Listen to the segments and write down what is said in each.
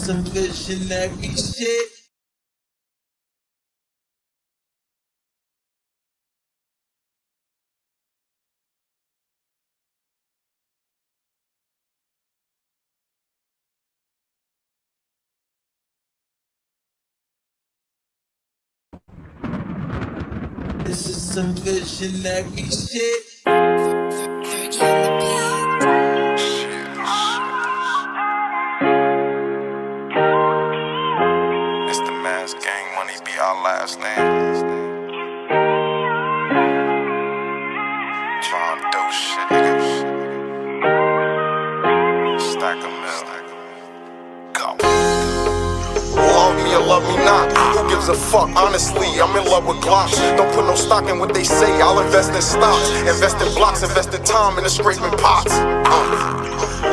some visionary shit. This is some visionary shit. It's the mask gang, money be our last name. Trying to do shit, niggas. Stack a mill. Go. Love me or love me not, who gives a fuck? Honestly, I'm in love with Glocks. Don't put no stock in what they say, I'll invest in stocks. Invest in blocks, invest in time, in the scraping pots.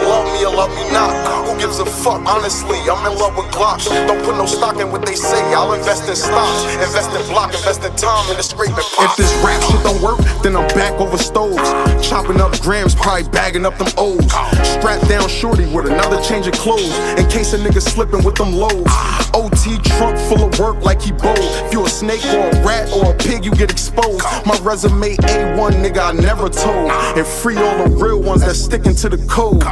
Love me or love me not, who gives a fuck? Honestly, I'm in love with Glocks. Don't put no stock in what they say, I'll invest in stocks. Invest in block, invest in time, in the scraping pots. If this rap shit don't work, then I'm back over stoves. Chopping up grams, probably bagging up them O's. Strapped down shorty with another change of clothes, in case a nigga slipping with them lows. OT trunk full of work like he bold. If you a snake or a rat or a pig, you get exposed. My resume A1, nigga, I never told. And free all the real ones that's sticking to the code.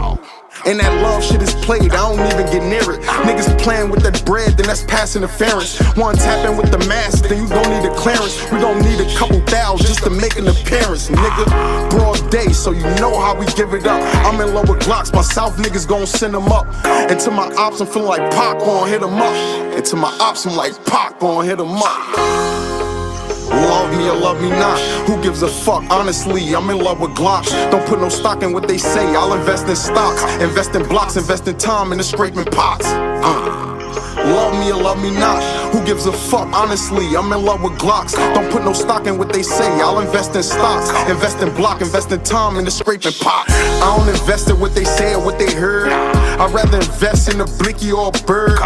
And that love shit is played, I don't even get near it. Niggas playing with that bread, then that's pass interference. One tapping with the mask, then you gon' need a clearance. We gon' need a couple thousand just to make an appearance, nigga. Broad day, so you know how we give it up. I'm in love with Glocks, my South niggas gon' send them up. And to my ops, I'm feeling like Pac gon' hit them up. And to my ops, I'm like Pac gon' hit them up. Love me or love me not, who gives a fuck? Honestly, I'm in love with Glocks. Don't put no stock in what they say, I'll invest in stocks. Invest in blocks, invest in time, in the scraping pots. Love me or love me not, who gives a fuck? Honestly, I'm in love with Glocks. Don't put no stock in what they say, I'll invest in stocks. Invest in block, invest in time, in the scraping pot. I don't invest in what they say or what they heard. I'd rather invest in a blicky or a bird.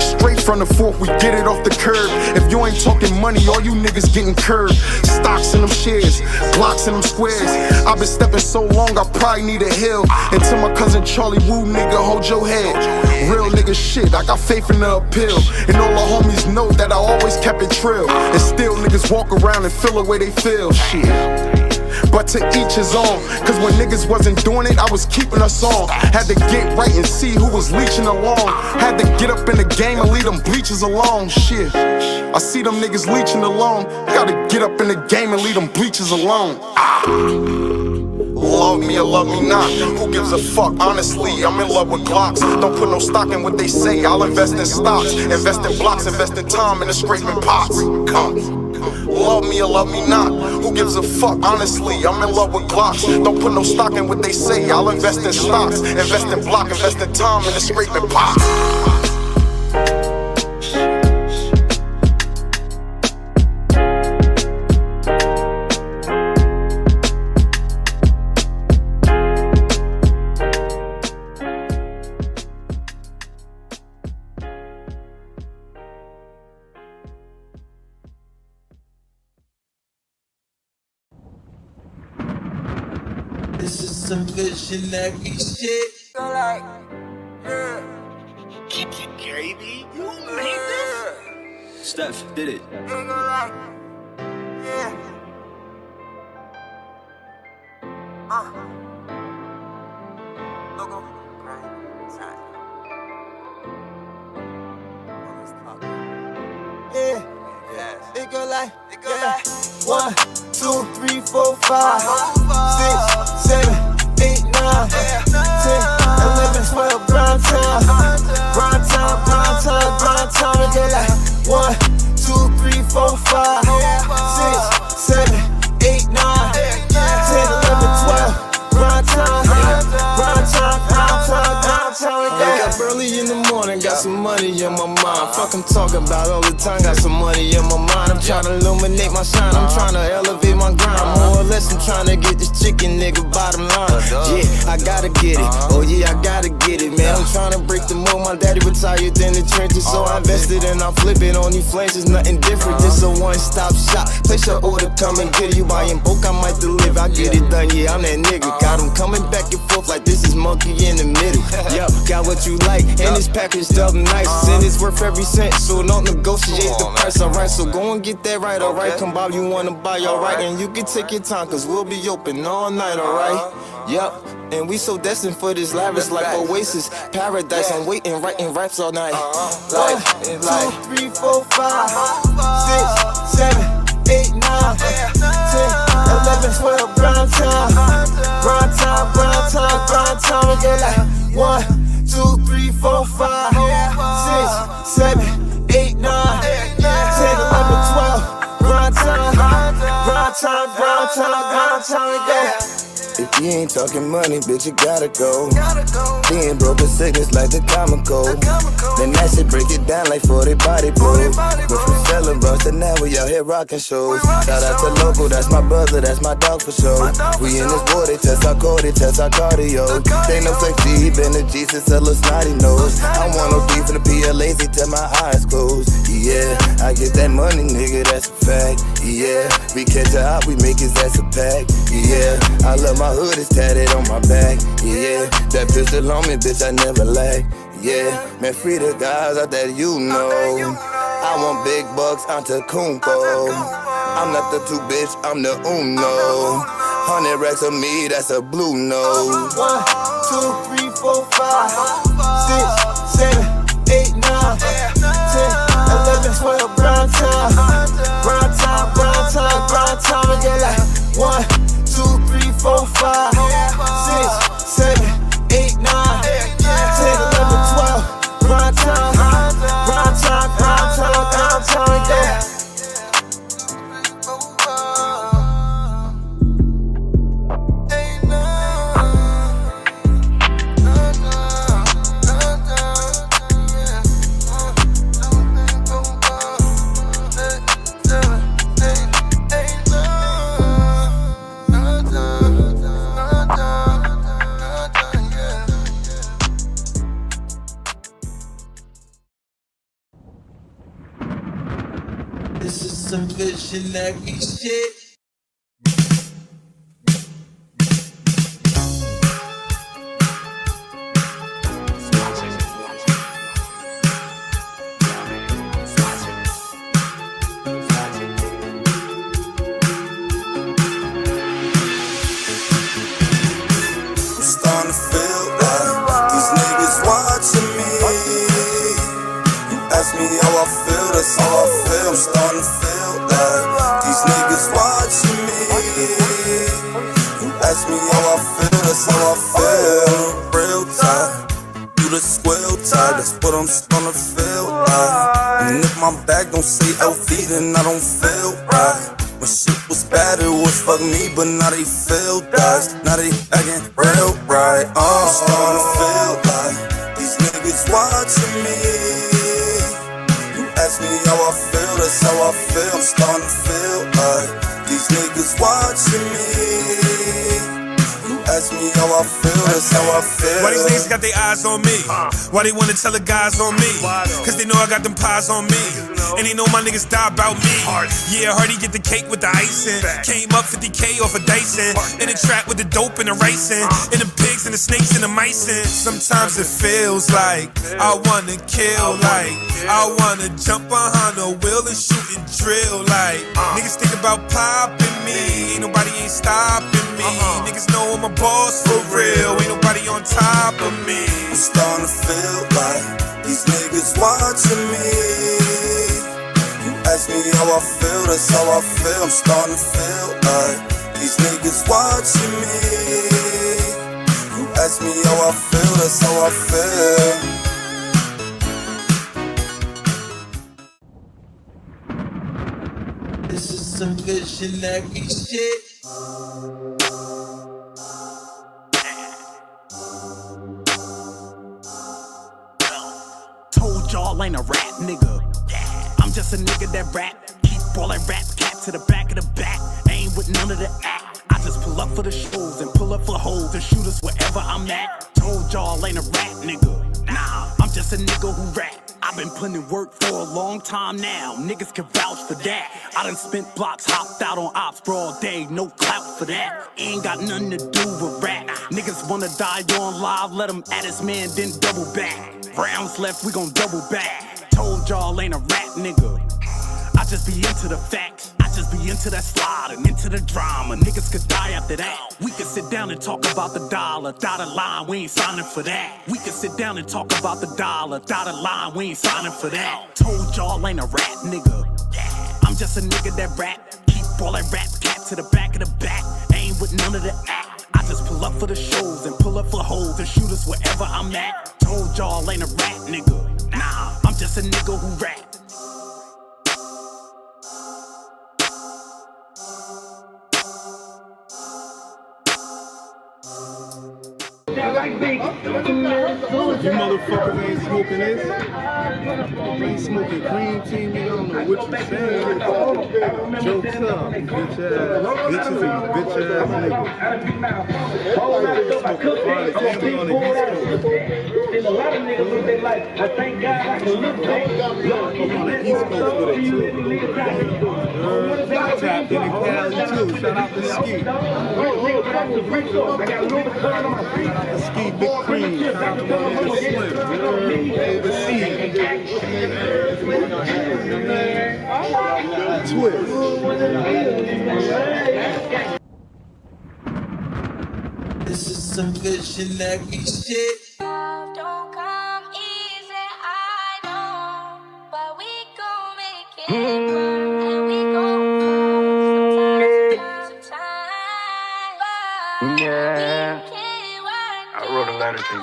Straight from the fourth, we get it off the curb. If you ain't talking money, all you niggas getting curved. Stocks in them shares, Glocks in them squares. I've been stepping so long, I probably need a hill. And to my cousin Charlie Woo, nigga, hold your head. Real nigga shit, I got faith in the appeal. And all the homies know that I always kept it trill. And still niggas walk around and feel the way they feel, shit. But to each his own, cause when niggas wasn't doing it, I was keeping us on. Had to get right and see who was leeching along. Had to get up in the game and leave them bleachers alone, shit. I see them niggas leeching alone. Gotta get up in the game and leave them bleachers alone. Love me or love me not, who gives a fuck? Honestly, I'm in love with Glocks. Don't put no stock in what they say, I'll invest in stocks. Invest in blocks, invest in time, in the scraping pots. Love me or love me not, who gives a fuck? Honestly, I'm in love with Glocks. Don't put no stock in what they say, I'll invest in stocks. Invest in block, invest in time, in the scraping pots. This is some visionary shit. Like, Baby, you made this? Steph did it. like, yeah. Logo. Yeah. It go like, yeah. 1, 2, 3, 4, 5, 6, 7, 8, 9, 10, 11, 12, grind time. Grind time, grind time, grind time. It go like 1, 2, 3, 4, 5, 6, 7, 8, 9, 10, 11, 12. Grind time, grind time, grind time, grind time. Wake up early in the morning, got some money in my mind. Fuck I'm talking about all the time, got some money in my mind. I'm trying to illuminate my shine, I'm trying to elevate my grind. More or less I'm trying to get this chicken, nigga, bottom line. Yeah, I gotta get it, oh yeah, I gotta get it, man. I'm trying to break the mold, my daddy retired in the trenches. So I invested and I flip it on these flames, it's nothing different. This a one-stop shop, place your order, come and get it. You buying bulk, I might deliver, I get it done, yeah, I'm that nigga. Got them coming back and forth like this is monkey in the middle. Yo, got what what you like. And this package up nice, and it's worth every cent, so don't negotiate the price, alright? So go and get that right, alright? Come by, you wanna buy, alright? And you can take your time, cause we'll be open all night, alright? Yup, and we so destined for this lavish like Oasis paradise. I'm waiting, writing raps all night. 1, 2, 3, 4, 5, 6, 7, 8, 9, 10, 11, 12, grind time. Grind time, grind time, grind time. We go like 1, 2, 3, 4, 5, 6, 7, 8, 9, 10, 11, 12. Grind time, grind time, grind time, grind time. We go. If you ain't talking money, bitch, you gotta go. Being broke is sickness like the common cold. Then that shit break it down like 40 body blows. Went from selling bus to now we out here rocking shows. Shout out to local, that's my brother, that's my dog for sure. We in this war, they test our core, they test our cardio. They know sex deep in the Jesus, tell us snotty nose. I want no beef in the PLAs, they tell my eyes closed. Yeah, I get that money, nigga, that's a fact. Yeah, we catch a hop, we make his ass a pack. Yeah, I love my hood is tatted on my back. Yeah, that pistol on me, bitch, I never lack. Yeah, man, free the guys out that you know. I want big bucks, Antecumpo. I'm not the two, bitch, I'm the uno. 100 racks of me, that's a blue nose. 1, 2, 3, 4, 5, 6, 7, 8, 9, 10, 11, 12, grind time. Grind time, grind time, grind time. We get like 1, 2, 3, 4, 5, 6, 7, 8, 9, 10, 11, 12. Grind time, grind time, grind time, grind time, yeah. This is some visionary shit. How I feel, that's how I feel. I'm starting to feel like these niggas watching me. You ask me how I feel, that's how I feel. Real time, you the square type, that's what I'm starting to feel like. And if my back don't say LV, then I don't feel right. When shit was bad, it was fuck me, but now they feel dice. Now they acting real right. I'm starting to feel like these niggas watching me. Ask me how I feel, that's how I feel. I'm starting to feel like these niggas watching me. You ask me how I feel, that's how I feel. Why these niggas got their eyes on me? Why they wanna tell the guys on me? Cause they know I got them pies on me. And they know my niggas die about me. Yeah, Hardy get the cake with the icing. Came up 50K off of Dyson. In the trap with the dope and the ricin'. And the pigs and the snakes and the micin'. Sometimes it feels like I wanna kill, like I wanna jump behind a wheel and shoot and drill. Like niggas think about popping me. Ain't nobody ain't stopping me. Niggas know I'm a boss for real. Ain't nobody on top of me. I'm starting to feel like these niggas watching me. You ask me how I feel, that's how I feel. I'm starting to feel like these niggas watching me. You ask me how I feel, that's how I feel. This is some visionary shit. Told y'all ain't a rap nigga. I'm just a nigga that rap. Keep ballin' rap cap to the back of the back. Ain't with none of the act. I just pull up for the shows and pull up for hoes and shoot us wherever I'm at. Told y'all ain't a rap nigga. Nah, I'm just a nigga who rap. I've been putting in work for a long time now. Niggas can vouch for that. I done spent blocks, hopped out on ops for all day. No clout for that. Ain't got nothing to do with rap. Niggas wanna die on live, let them at his man, then double back. Rounds left, we gon' double back. Told y'all ain't a rap nigga. I just be into the facts. I just be into that slide and into the drama. Niggas could die after that. We could sit down and talk about the dollar. Dotted line, we ain't signing for that. We could sit down and talk about the dollar. Dotted line, we ain't signing for that. Told y'all ain't a rap nigga. I'm just a nigga that rap. Keep ballin' rap cap to the back of the back. Ain't with none of the act. I just pull up for the shows and pull up for hoes and shoot us wherever I'm at. Told y'all ain't a rap nigga. Nah, I'm just a nigga who rap. You motherfuckers ain't smoking this. You ain't smoking cream tea, nigga. I don't know what you saying. Jokes up, bitch ass. Bitches and bitch ass niggas. Family on the East Coast. And a lot of niggas live their life. I thank God I can look back. I'm on the East Coast with it too. Tapped in the Cali too. Shout out to Ski. Ski Big Cream. Shout out to my nigga Slim. Overseas. Twist. This is some visionary shit. Love don't come easy, I know, but we gon' make it work and we gon' find some time. But Yeah, we can work I wrote a letter to you.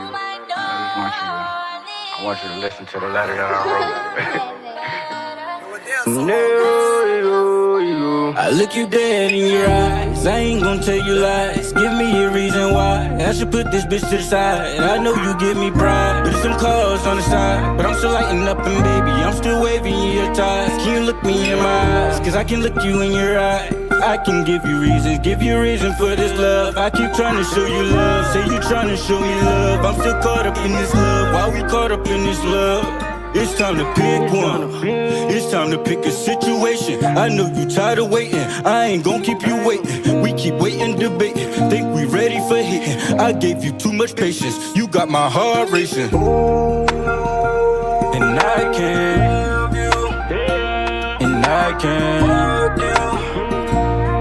I want you to listen to the letter that I wrote. I look you dead in your eyes, I ain't gon' tell you lies. Give me a reason why I should put this bitch to the side. I know you give me pride, but there's some cars on the side. But I'm still lighting up and baby, I'm still waving your ties. Can you look me in my eyes, cause I can look you in your eye. I can give you reason for this love. I keep trying to show you love, say you trying to show me love. I'm still caught up in this love, why we caught up in this love? It's time to pick one. It's time to pick a situation. I know you tired of waiting. I ain't gon' keep you waiting. We keep waiting, debating. Think we ready for hitting. I gave you too much patience. You got my heart racing. And I can't. And I can't.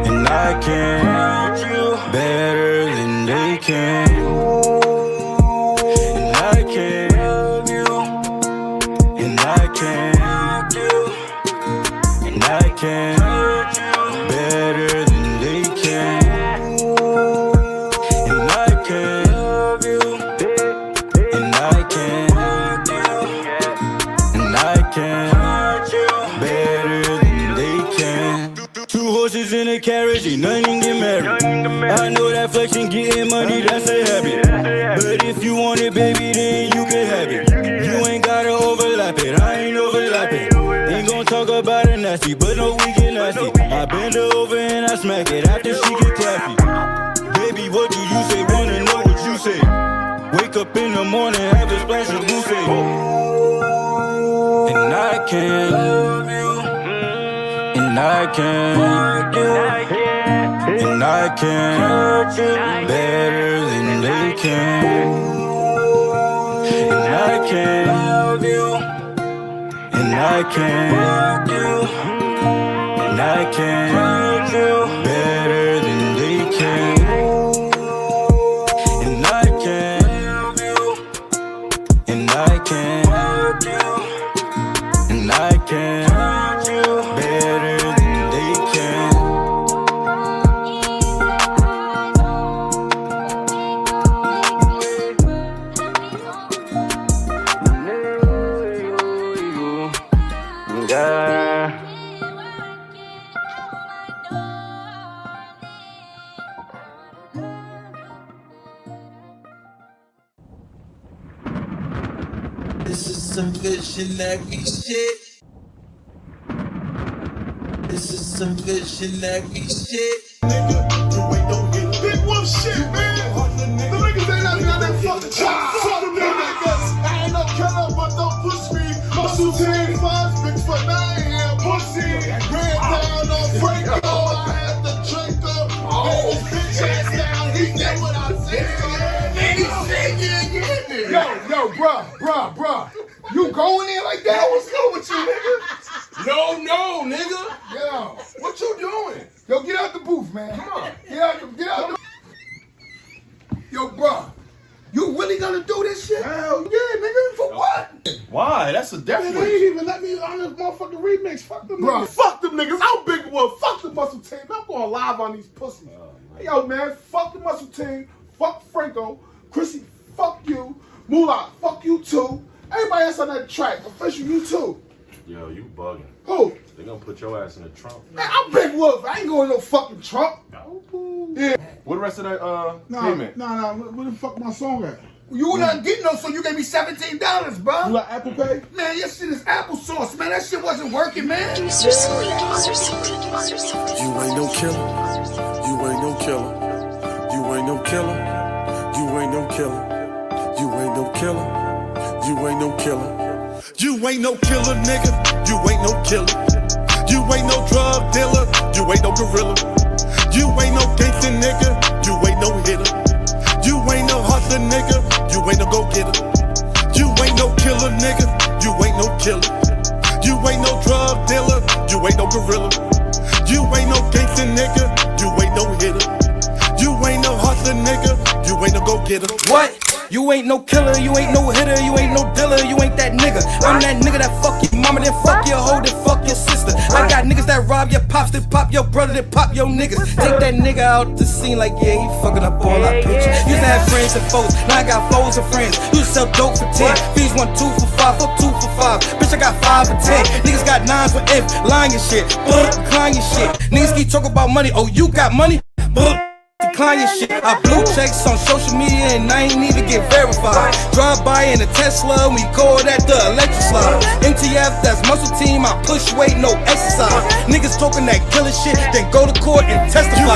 And I can't. Better than they can. And I can't. And I can't better than they can. And I can't. And I can't. And I can't better than they can. Two horses in a carriage, ain't nothing get married. I know that flexing, getting money, that's a habit. But if you want it, baby, then you can have it. You ain't gotta overlap it, I ain't overlapping. Ain't gon' talk about it nasty, but no, we get nasty. I bend her over and I smack it after she get clappy. Baby, what do you say? Wanna know what you say? Wake up in the morning, have a splash of buffet. And I can't. And I can't. And I can't better than they can. And I can't. And I can't. And I can't better than they can. And I can't. And I can't. And I can't better than they can. Yeah. This is some visionary shit. This is some visionary shit. Big wolf shit, man. The niggas ain't nothing on that fucking chop. Fuck them niggas. I ain't no killer, but don't push me. Muscle team, fuzz, big foot, I ain't here, pussy. Red down on Franco, I had the drink up. Bitch ass down, he know what I said. Bruh. You going in like that? What's good with you, nigga? No, nigga. Yo. What you doing? Yo, get out the booth, man. Come on. Get out the Yo, bruh. You really gonna do this shit? Hell yeah, nigga. For what? Why? That's a Man, difference. they ain't even let me on this motherfucking remix. Fuck them Bruh. niggas. Fuck them niggas. I'm Big Wolf. Fuck the muscle team. I'm going live on these pussies. Hey, yo, man. Fuck the muscle team. Fuck Franco. Chrissy, fuck you. Moolah, fuck you too. Everybody else on that track. Official, you too. Yo, you bugging. Who? They gonna put your ass in the trunk. Man, I'm Big Wolf. I ain't going to no fucking Trump. Yeah. What the rest of that payment? Nah. Where the fuck my song at? You not getting no, so you gave me $17, bro. You like Apple Pay? Man, your shit is applesauce, man. That shit wasn't working, man. You ain't no killer. You ain't no killer. You ain't no killer. You ain't no killer. You ain't no killer. You ain't no killer. You ain't no killer, nigga. You ain't no killer. You ain't no drug dealer. You ain't no gorilla. You ain't no gangster, nigga. You ain't no hitter. You ain't no hustler, nigga. You ain't no go-getter. You ain't no killer, nigga. You ain't no killer. You ain't no drug dealer. You ain't no gorilla. You ain't no gangster, nigga. You ain't no hitter. You ain't no hustler, nigga. You ain't no go-getter. What? You ain't no killer, you ain't no hitter, you ain't no dealer, you ain't that nigga. I'm that nigga that fuck your mama, then fuck your hoe, then fuck your sister. I got niggas that rob your pops, then pop your brother, then pop your niggas. Take that nigga out the scene like, yeah, he fucking up all our pictures. Used to have friends and foes, now I got foes and friends. Used to sell dope for 10, fees 1, 2 for 5, fuck 2 for 5. Bitch, I got 5 for 10. Niggas got 9s for if, lying your shit, decline your shit. Niggas keep talking about money, oh, you got money? Decline your shit. I blue checks on social media and I ain't even get verified. Drive by in a Tesla, we call that the electric slide. MTF, that's muscle team, I push weight, no exercise. Niggas talking that killer shit, then go to court and testify.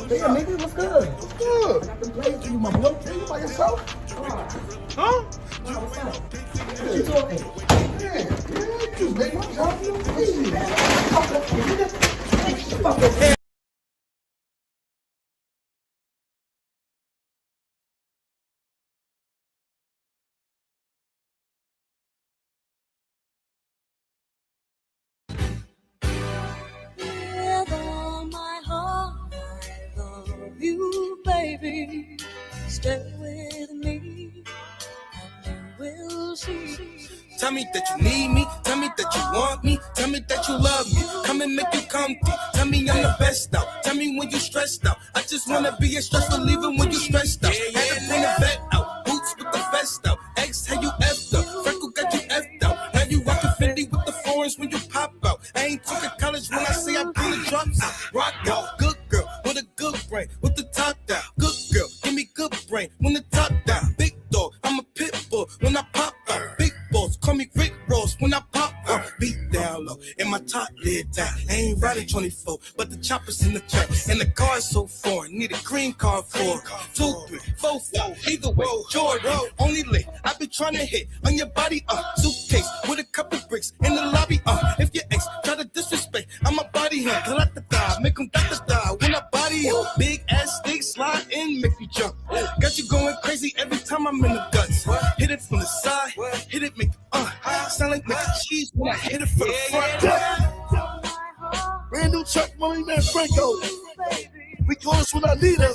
Yeah, nigga, what's good? What's good? I got them plays for you, my boy. You by yourself? Huh? What you talking? Yeah, you just make my job feel easy. Fuck up, nigga. Fuck up. You, baby, stay with me, and we'll see. Tell me that you need me, tell me that you want me, tell me that you love me, come and make you comfy, tell me I'm the best out, tell me when you stressed out, I just wanna be a stress reliever when you stressed out, had to bring a vet out, boots with the vest out, X how you effed up, Freckle got you effed out, now you rockin' Fendi with the foreigns when you pop out, I ain't talking college when I say I bring the drops out, rock out, good girl, with a good brain, with the top down, good girl, give me good brain, when the top down, big dog, I'm a pit bull, when I pop out, big balls, call me Rick Ross, when I pop out, beat down low, and my top lid down, I ain't riding 24, but the chopper's in the track, and the car's so foreign, need a green card for 2, 3, 4, 5, either way, Jordan, only lit, I been trying to hit on your body, suitcase, with a couple bricks, in the lobby, if your ex try to disrespect, I'ma body him, die, make him die, when I body him, big ass stick, slide in, make you jump, got you going crazy every time I'm in the guts, hit it from the side, hit it, make it, sound like mac and cheese when I hit it from the front. Brand new Chuck Money Man Franco. We call this when I need her.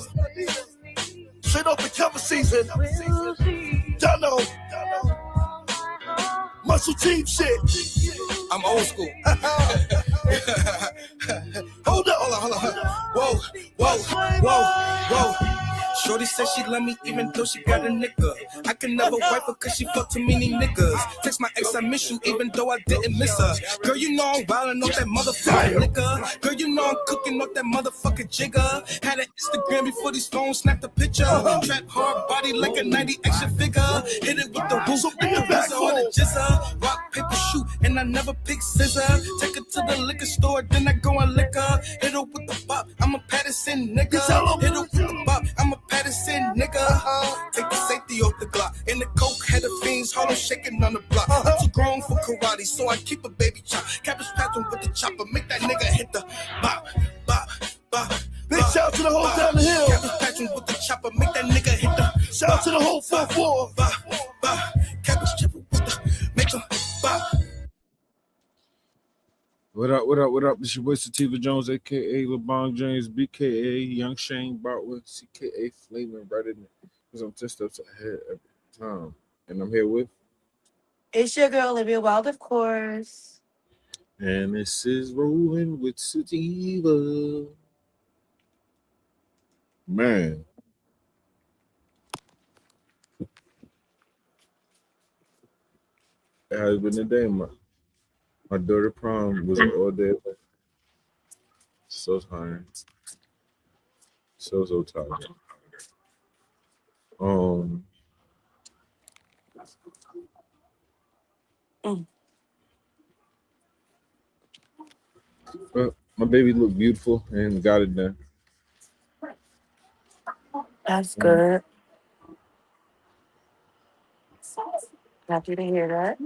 Straight off the cover season. Y'all know. Muscle team shit. I'm old school. Hold on. Whoa. Shorty said she love me even though she got a nigga. I can never wipe her cause she fucked too many niggas. Text my ex I miss you even though I didn't miss her. Girl, you know I'm wildin' off that motherfucking nigga. Girl, you know I'm cooking off that motherfucking jigger. Had an Instagram before these phones snapped a picture. Trap hard body like a 90 action figure. Hit it with the whoop and the whistle on the jizzer. Rock, paper, shoot, and I never pick scissor. Take her to the liquor store, then I go and lick her. Hit her with the bop, I'm a Patterson nigga. Hit her with the bop, I'm a Patterson nigga. Take the safety off the Glock. And the coke had the fiends, Harlem shaking on the block. I'm too grown for karate, so I keep a baby chop. Cabbage patching with the chopper, make that nigga hit the bop, bop, bop. Big shout to the whole down the hill. Cabbage patching with the chopper, make that nigga hit the shout out to the whole 4-4. Bop, bop. Cabbage chopper with the make him bop. What up, what up, what up? This your boy Sativa Jones, a.k.a. LeBron James, b.k.a. Young Shane Bartwood, c.k.a. Flaming right in it. Because I'm 10 steps ahead every time. And I'm here with... It's your girl, Olivia Wild, of course. And this is Rolling with Sativa. Man. It has been a day, my daughter prom was all day. So tired. So tired. Well, my baby looked beautiful and got it done. That's good. Happy to hear that.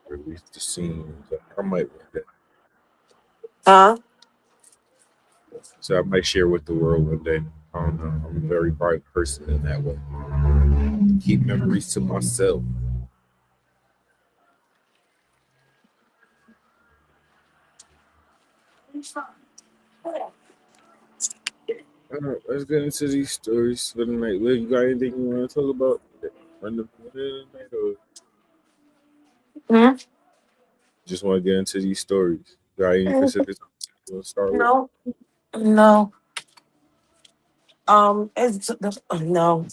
Release the scene. I might want that. Huh? So I might share with the world one day. I don't know. I'm a very bright person in that way. Keep memories to myself. Let's get into these stories for the night. Liv, you got anything you want to talk about? Just want to get into these stories. Got any specifics you want to start with? No. It's no.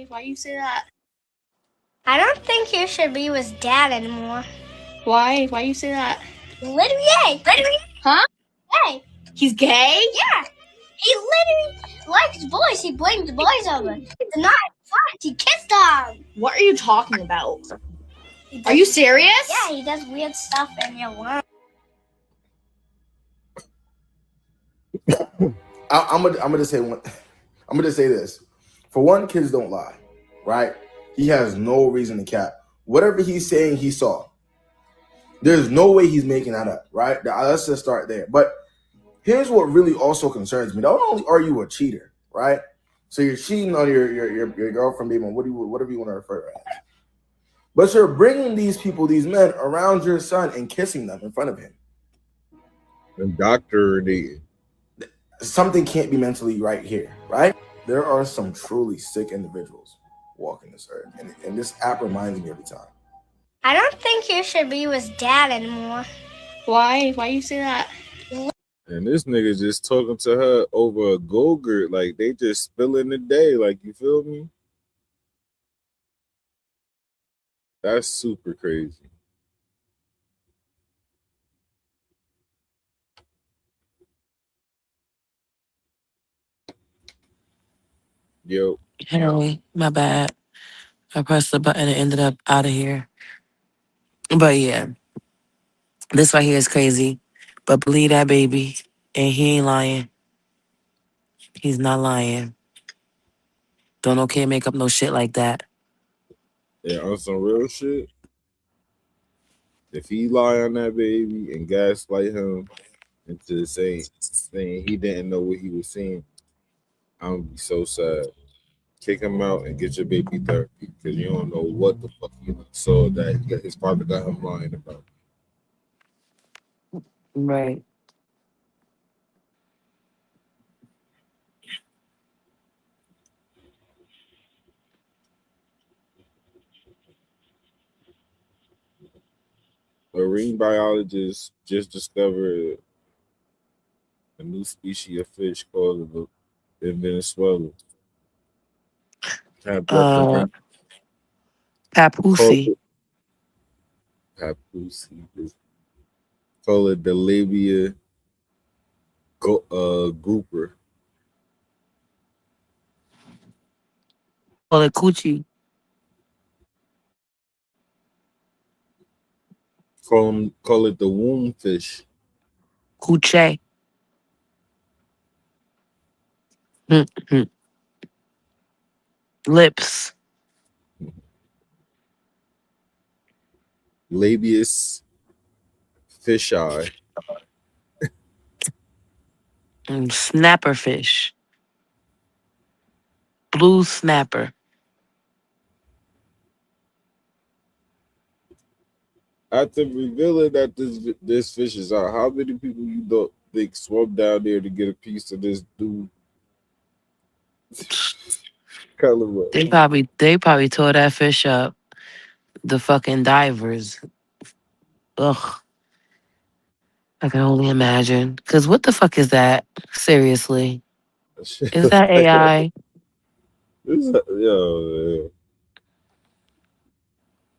Why you say that? I don't think you should be with Dad anymore. Why? Why you say that? Literally gay. Literally. Huh? Gay. He's gay? Yeah. He literally likes boys. He blames boys over. It's not fun. He kissed them. What are you talking about? Are you serious? Yeah, he does weird stuff in your world. I'm gonna say one. I'm gonna say this. For one, kids don't lie, right? He has no reason to cap. Whatever he's saying, he saw. There's no way he's making that up, right? Let's just start there. But here's what really also concerns me. Not only are you a cheater, right? So you're cheating on your girlfriend, baby, whatever you want to refer to it as. But you're bringing these people, these men, around your son and kissing them in front of him. Indoctrinated. Something can't be mentally right here, right? There are some truly sick individuals walking this earth, and this app reminds me every time. I don't think you should be with Dad anymore. Why? Why you say that? And this nigga just talking to her over a Go-Gurt, like they just spilling the day, like, you feel me? That's super crazy. Yo. Hey, my bad. I pressed the button and ended up out of here. But yeah, this right here is crazy. But believe that baby. And he ain't lying. He's not lying. Don't no kid make up no shit like that. Yeah, on some real shit. If he lie on that baby and gaslight him into saying he didn't know what he was saying, I'm gonna be so sad. Kick him out and get your baby therapy because you don't know what the fuck he saw that his father got him lying about. Right. Marine biologists just discovered a new species of fish called in Venezuela. Papoose. Papoose. Call it the labia grouper. Call it coochie. Call it the womb fish. Coochie. Mm-hmm. Lips. Labius fish eye. Snapper fish. Blue snapper. After revealing that this fish is out, how many people you don't think swam down there to get a piece of this dude? Color They probably tore that fish up. The fucking divers. Ugh. I can only imagine. Cause what the fuck is that? Seriously. Is that AI? Yo,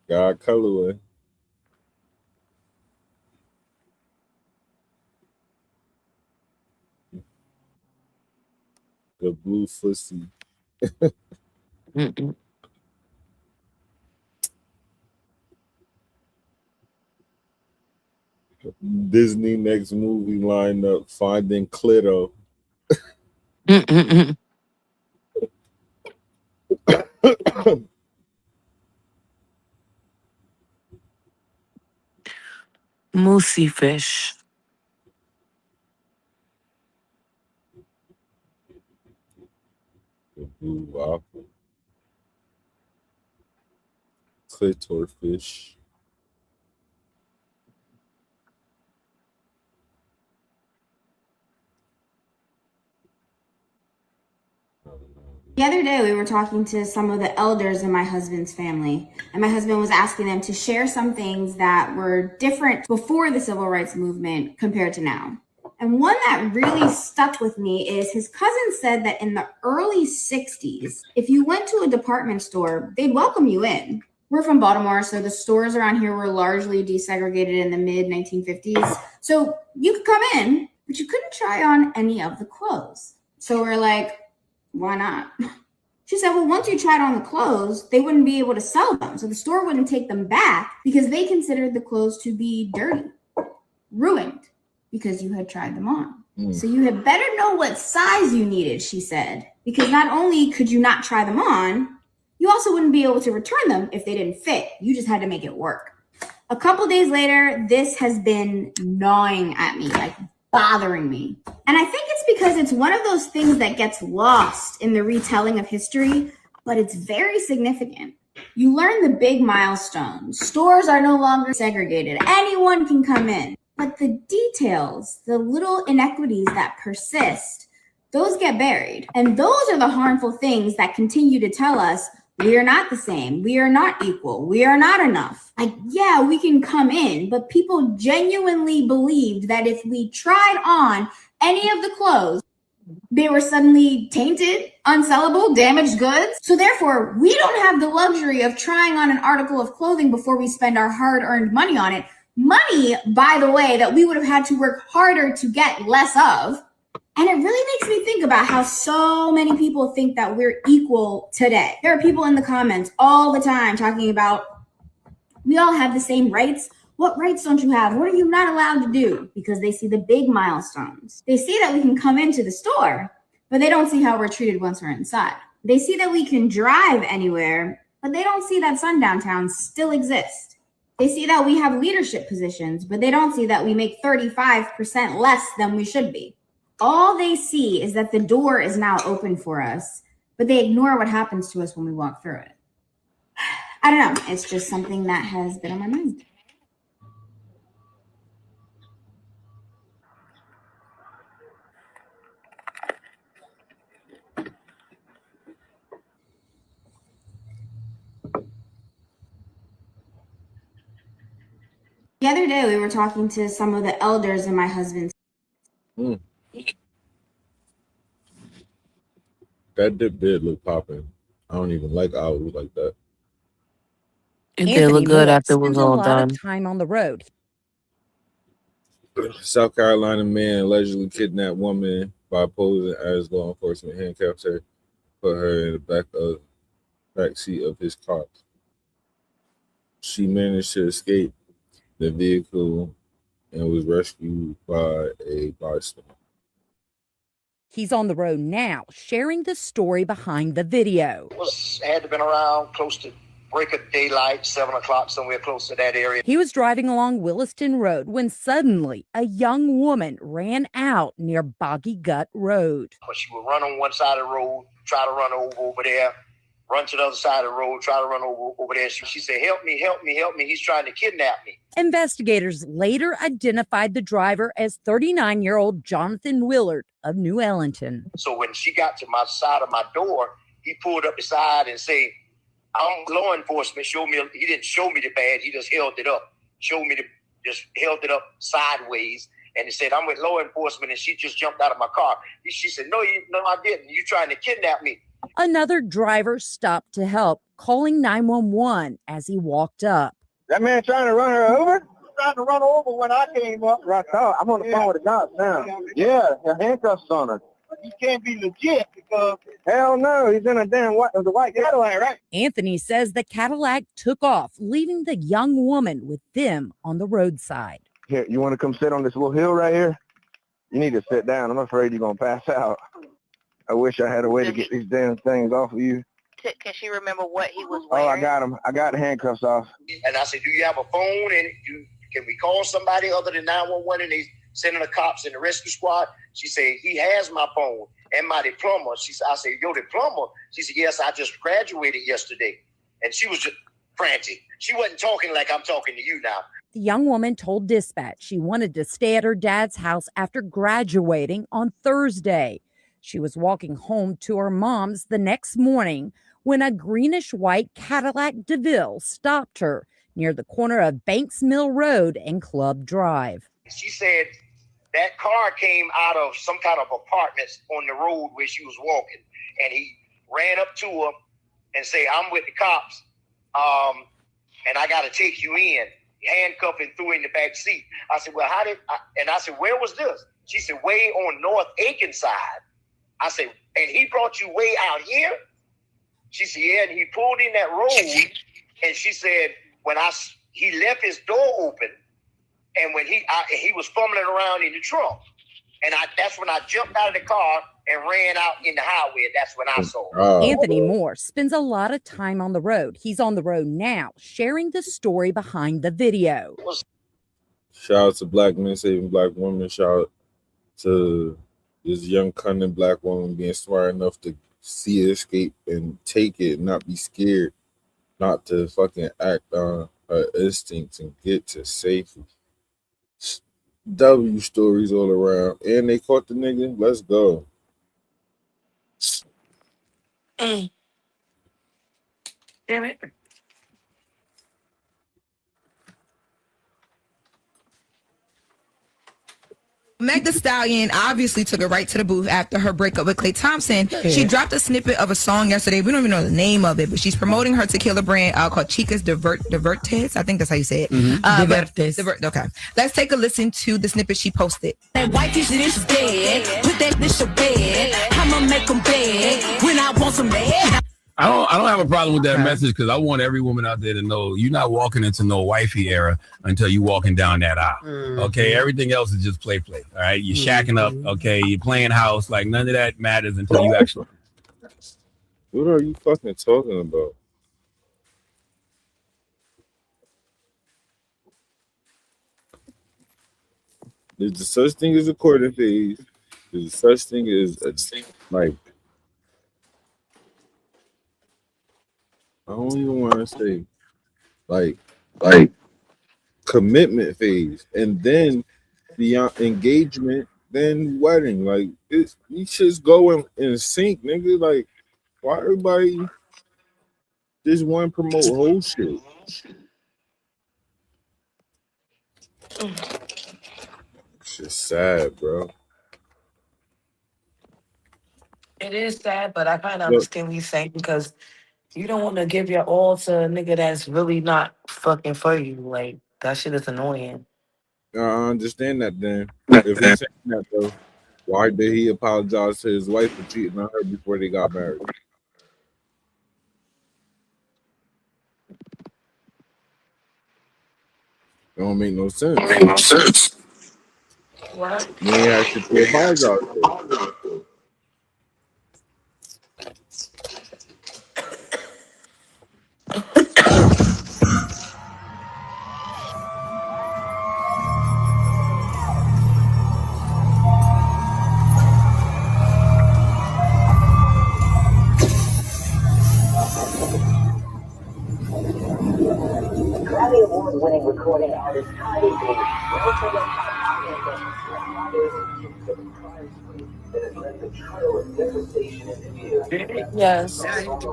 God colorway. The blue fussy. Disney next movie lineup: Finding Clito. Moosey fish. The blue waffle. Clitor fish. The other day, we were talking to some of the elders in my husband's family, and my husband was asking them to share some things that were different before the civil rights movement compared to now. And one that really stuck with me is his cousin said that in the early 60s, if you went to a department store, they'd welcome you in. We're from Baltimore, so the stores around here were largely desegregated in the mid 1950s. So you could come in, but you couldn't try on any of the clothes. So we're like, why not? She said, well, once you tried on the clothes, they wouldn't be able to sell them. So the store wouldn't take them back because they considered the clothes to be dirty, ruined, because you had tried them on. So you had better know what size you needed, she said, because not only could you not try them on, you also wouldn't be able to return them if they didn't fit. You just had to make it work. A couple days later, this has been gnawing at me, like bothering me. And I think it's because it's one of those things that gets lost in the retelling of history, but it's very significant. You learn the big milestones. Stores are no longer segregated. Anyone can come in. But the details, the little inequities that persist, those get buried. And those are the harmful things that continue to tell us we are not the same. We are not equal. We are not enough. Like, yeah, we can come in, but people genuinely believed that if we tried on any of the clothes, they were suddenly tainted, unsellable, damaged goods. So therefore, we don't have the luxury of trying on an article of clothing before we spend our hard-earned money on it. Money, by the way, that we would have had to work harder to get less of. And it really makes me think about how so many people think that we're equal today. There are people in the comments all the time talking about, we all have the same rights. What rights don't you have? What are you not allowed to do? Because they see the big milestones. They see that we can come into the store, but they don't see how we're treated once we're inside. They see that we can drive anywhere, but they don't see that sundown towns still exist. They see that we have leadership positions, but they don't see that we make 35% less than we should be. All they see is that the door is now open for us, but they ignore what happens to us when we walk through it. I don't know. It's just something that has been on my mind. The other day, we were talking to some of the elders in my husband's. That dip did look popping. I don't even like owls like that. It did look good after it was all done. Time on the road. South Carolina man allegedly kidnapped woman by posing as law enforcement, handcuffed her, put her in the back seat of his car. She managed to escape the vehicle and was rescued by a bystander. He's on the road now, sharing the story behind the video. Had to have been around close to break of daylight, 7 o'clock, somewhere close to that area. He was driving along Williston Road when suddenly a young woman ran out near Boggy Gut Road. She would run on one side of the road, try to run over there, run to the other side of the road, try to run over there. She said, help me, help me, help me. He's trying to kidnap me. Investigators later identified the driver as 39-year-old Jonathan Willard of New Ellington. So when she got to my side of my door, he pulled up beside and said, I'm law enforcement. He didn't show me the badge. He just held it up. Just held it up sideways. And he said, I'm with law enforcement. And she just jumped out of my car. She said, no, I didn't. You trying to kidnap me. Another driver stopped to help, calling 911 as he walked up. That man trying to run her over? Trying to run over when I came up. Right now, I'm on the phone with the cops now. Yeah, the handcuffs on her. You can't be legit because hell no, he's in the white Cadillac, right? Anthony says the Cadillac took off, leaving the young woman with them on the roadside. Here, you want to come sit on this little hill right here? You need to sit down. I'm afraid you're gonna pass out. I wish I had a way to get these damn things off of you. Can she remember what he was wearing? Oh, I got him. I got the handcuffs off. And I said, do you have a phone? And can we call somebody other than 911? And they sending the cops and the rescue squad. She said, he has my phone and my diploma. I said, your diploma? She said, yes, I just graduated yesterday. And she was just frantic. She wasn't talking like I'm talking to you now. The young woman told dispatch she wanted to stay at her dad's house after graduating on Thursday. She was walking home to her mom's the next morning when a greenish-white Cadillac DeVille stopped her near the corner of Banks Mill Road and Club Drive. She said that car came out of some kind of apartments on the road where she was walking. And he ran up to her and said, I'm with the cops, and I got to take you in. Handcuffed and threw in the back seat. I said, well, I said, where was this? She said, way on North Aiken side. I said, and he brought you way out here? She said, yeah, and he pulled in that road. And she said, he left his door open, and when he was fumbling around in the trunk. And that's when I jumped out of the car and ran out in the highway. And that's when I saw him. Anthony Moore spends a lot of time on the road. He's on the road now, sharing the story behind the video. Shout out to Black Men Saving Black Women. Shout out to this young, cunning Black woman being smart enough to see it, escape, and take it, and not be scared, not to fucking act on her instincts and get to safety. W stories all around. And they caught the nigga. Let's go. Damn it. Meg Thee Stallion obviously took it right to the booth after her breakup with Klay Thompson. Yeah. She dropped a snippet of a song yesterday. We don't even know the name of it, but she's promoting her tequila brand called Chicas Divertes. I think that's how you say it. Divertes. Okay. Let's take a listen to the snippet she posted. That white t-shirt is dead. Put that bitch to bed. I'ma make them bad when I want some bad. I don't have a problem with that message because I want every woman out there to know you're not walking into no wifey era until you walking down that aisle. Okay, everything else is just play. All right, you're shacking up. Okay, you're playing house. Like none of that matters until you actually. What are you fucking talking about? There's a such thing as a courting phase. There's such thing as like. I don't even want to say like commitment phase, and then the engagement, then wedding. Like it's you just go in sync, nigga. Like why everybody just want to promote whole shit? It's just sad, bro. It is sad, but I kind of understand what you're saying because you don't want to give your all to a nigga that's really not fucking for you. Like, that shit is annoying. I understand that then. If he's saying that though, why did he apologize to his wife for cheating on her before they got married? It don't make no sense. What? You ain't have shit to apologize for. Grammy Award-winning recording artist Cardi B also went that has led the trail of devastation in the media. Yes. After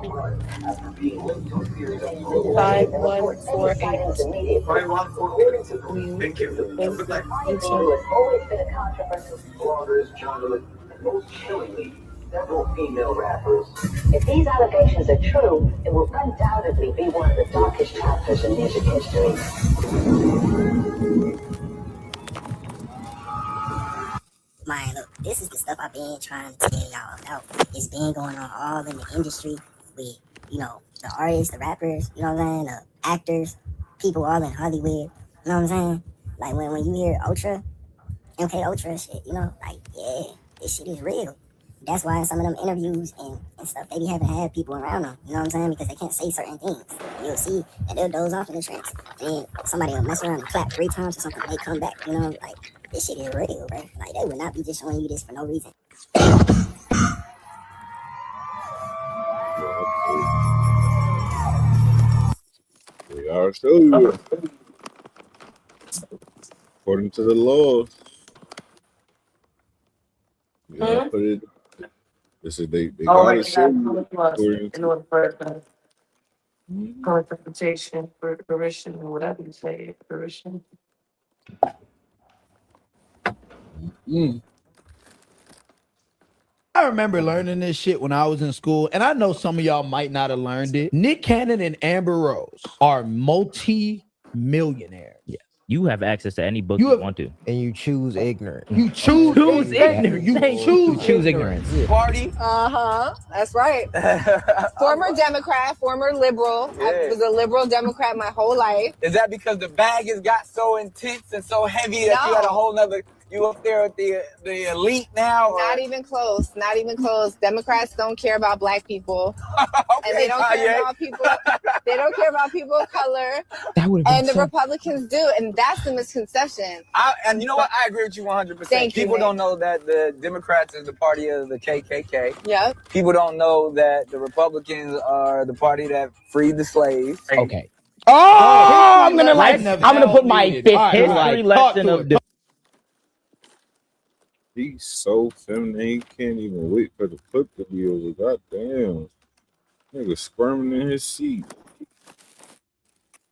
being linked to a series of global 5148. according to police, Thank you. Cardi B has always been a controversial bloggers, journalists, and most chillingly, several female rappers. If these allegations are true, it will undoubtedly be one of the darkest chapters in music history. Man, look, this is the stuff I've been trying to tell y'all about. It's been going on all in the industry with, the artists, the rappers, you know what I'm saying, the actors, people all in Hollywood, you know what I'm saying? Like when you hear Ultra, MK Ultra shit, yeah, this shit is real. That's why in some of them interviews and stuff, they be having to have people around them, you know what I'm saying? Because they can't say certain things. You'll see, and they'll doze off in the trance. And somebody will mess around and clap 3 times or something, they come back, this shit is real, bro. Like, they would not be just showing you this for no reason. I'll show you. According to the laws. Yeah, put it. This is they gotta show you according In order for interpretation, for fruition, or whatever you say, fruition. I remember learning this shit when I was in school, and I know some of y'all might not have learned it. Nick Cannon and Amber Rose are multi-millionaires. Yeah. You have access to any book you want to. And you choose ignorant. You choose ignorant. You choose ignorance. Party. That's right. Former Democrat, former liberal. Yeah. I was a liberal Democrat my whole life. Is that because the bag has got so intense and so heavy that you had a whole nother, you up there with the elite now? Not even close. Not even close. Democrats don't care about black people. And they don't care about people. They don't care about people of color. And the Republicans do. And that's the misconception. And you know what? I agree with you 100%. Thank you, People Nick. don't know that the Democrats is the party of the KKK. Yep. People don't know that the Republicans are the party that freed the slaves. Okay. I'm gonna put my fifth history lesson of the. He's so feminine, he can't even wait for the foot to be over. Goddamn. Nigga squirming in his seat.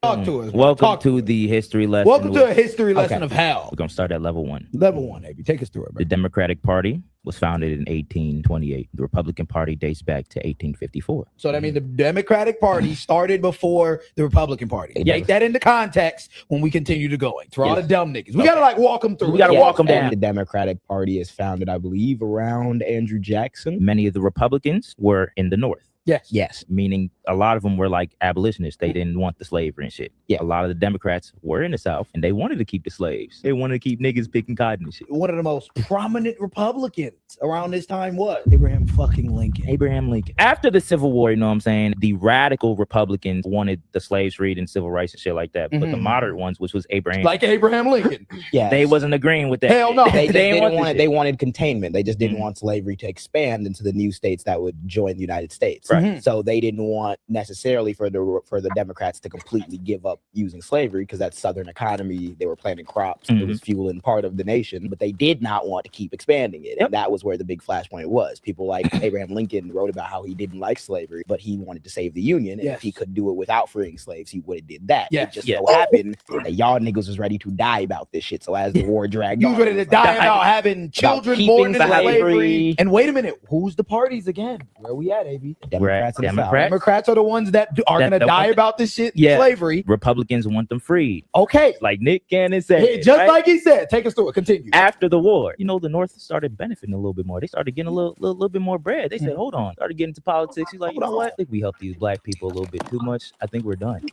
Talk to us. Welcome to the history lesson. Welcome to a history lesson of hell. We're gonna start at level 1. Level 1, baby. Take us through it, bro. The Democratic Party was founded in 1828. The Republican Party dates back to 1854. So that means the Democratic Party started before the Republican Party. Take that into context when we continue to going. For all the dumb niggas. We gotta walk them through. We gotta walk them down. The Democratic Party is founded, I believe, around Andrew Jackson. Many of the Republicans were in the North. Yes. Meaning a lot of them were like abolitionists. They didn't want the slavery and shit. Yeah. A lot of the Democrats were in the South and they wanted to keep the slaves. They wanted to keep niggas picking cotton and shit. One of the most prominent Republicans around this time was Abraham fucking Lincoln. Abraham Lincoln. After the Civil War, you know what I'm saying? The radical Republicans wanted the slaves freed and civil rights and shit like that. But the moderate ones, which was Abraham. Like Abraham Lincoln. Yeah. They wasn't agreeing with that. Hell no. They wanted containment. They just didn't want slavery to expand into the new states that would join the United States. Right. So they didn't want necessarily for the Democrats to completely give up using slavery because that Southern economy, they were planting crops, it was fueling part of the nation, but they did not want to keep expanding it. And that was where the big flashpoint was. People like Abraham Lincoln wrote about how he didn't like slavery, but he wanted to save the Union. And if he could do it without freeing slaves, he would have did that. It just so happened that y'all niggas was ready to die about this shit. So as the war dragged on, you was ready to die about having children born into slavery. And wait a minute, who's the parties again? Where we at, AB? Democrats. Democrats are the ones that are going to die about this shit, slavery. Republicans want them freed. Okay. Like Nick Cannon said. Yeah, just like he said. Take us through it. Continue. After the war, you know, the North started benefiting a little bit more. They started getting a little bit more bread. They said, hold on. Started getting into politics. He's like, you know what? I think we helped these black people a little bit too much. I think we're done.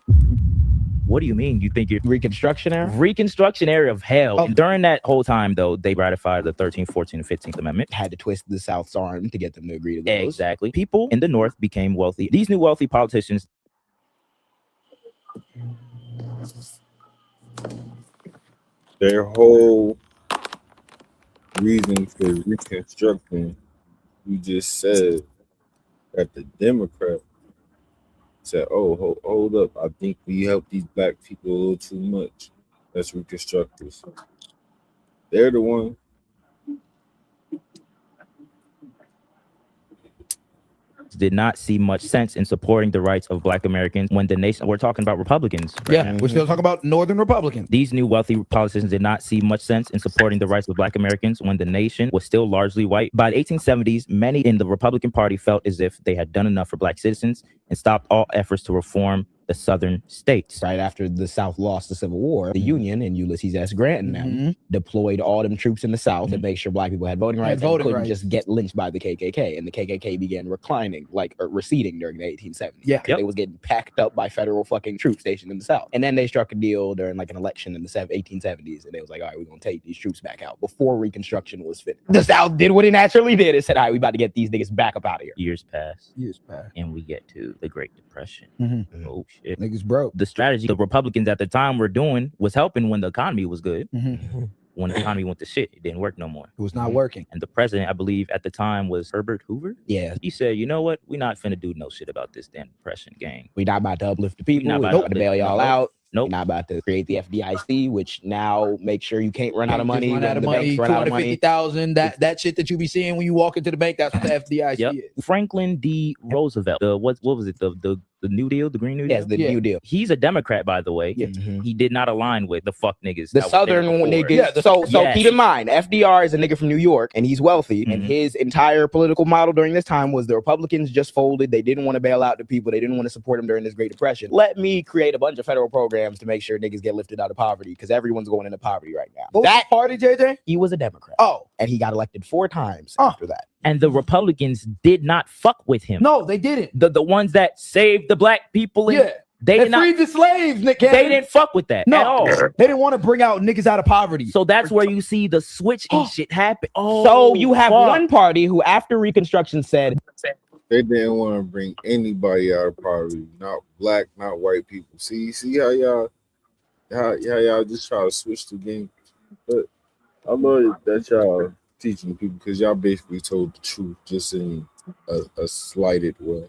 What do you mean? You think you're Reconstruction era? Reconstruction era of hell. And during that whole time, though, they ratified the 13th, 14th, and 15th Amendment. Had to twist the South's arm to get them to agree to those. Exactly. People in the North became wealthy. These new wealthy politicians. Their whole reason for reconstructing, you just said that the Democrat said, oh, hold up, I think we helped these black people a little too much. Let's reconstruct this. They're the one. Did not see much sense in supporting the rights of black Americans when the nation, we're talking about Republicans. Right now. We're still talking about Northern Republicans. These new wealthy politicians did not see much sense in supporting the rights of black Americans when the nation was still largely white. By the 1870s, many in the Republican Party felt as if they had done enough for black citizens and stopped all efforts to reform the southern states. Right after the South lost the Civil War, the Union and Ulysses S. Grant and them deployed all them troops in the South to make sure black people had voting rights and couldn't just get lynched by the KKK. And the KKK began receding during the 1870s. Yeah. They was getting packed up by federal fucking troops stationed in the South. And then they struck a deal during like an election in the 1870s. And they was like, all right, we're going to take these troops back out before Reconstruction was finished. The South did what it naturally did. It said, all right, we about to get these niggas back up out of here. Years pass. And we get to the Great Depression. Oh shit. Niggas broke. The strategy the Republicans at the time were doing was helping when the economy was good. When the economy went to shit, it didn't work no more. It was not working. And the president, I believe, at the time was Herbert Hoover. Yeah. He said, you know what? We're not finna do no shit about this damn depression gang. We not about to uplift the people. We're not about to bail y'all out. Nope. Not about to create the FDIC, which now makes sure you can't run out of money. Run out of money. 250,000. That shit that you be seeing when you walk into the bank. That's what the FDIC is. Franklin D. Roosevelt. What was it? The New Deal, the Green New Deal. Yes, the New Deal. He's a Democrat, by the way. He did not align with the fuck niggas. The Southern niggas. So keep in mind, FDR is a nigga from New York, and he's wealthy. And his entire political model during this time was the Republicans just folded. They didn't want to bail out the people. They didn't want to support them during this Great Depression. Let me create a bunch of federal programs to make sure niggas get lifted out of poverty, because everyone's going into poverty right now. That party, JJ? He was a Democrat. Oh. And he got elected 4 times after that. And the Republicans did not fuck with him. No, they didn't. The ones that saved the black people. They did freed the slaves, Nick Cannon. They didn't fuck with that at all. They didn't want to bring out niggas out of poverty. So that's where you see the switch and shit happen. So you have one party who, after Reconstruction, said they didn't want to bring anybody out of poverty, not black, not white people. See how y'all just try to switch the game. But I love that y'all teaching people, because y'all basically told the truth just in a slighted way.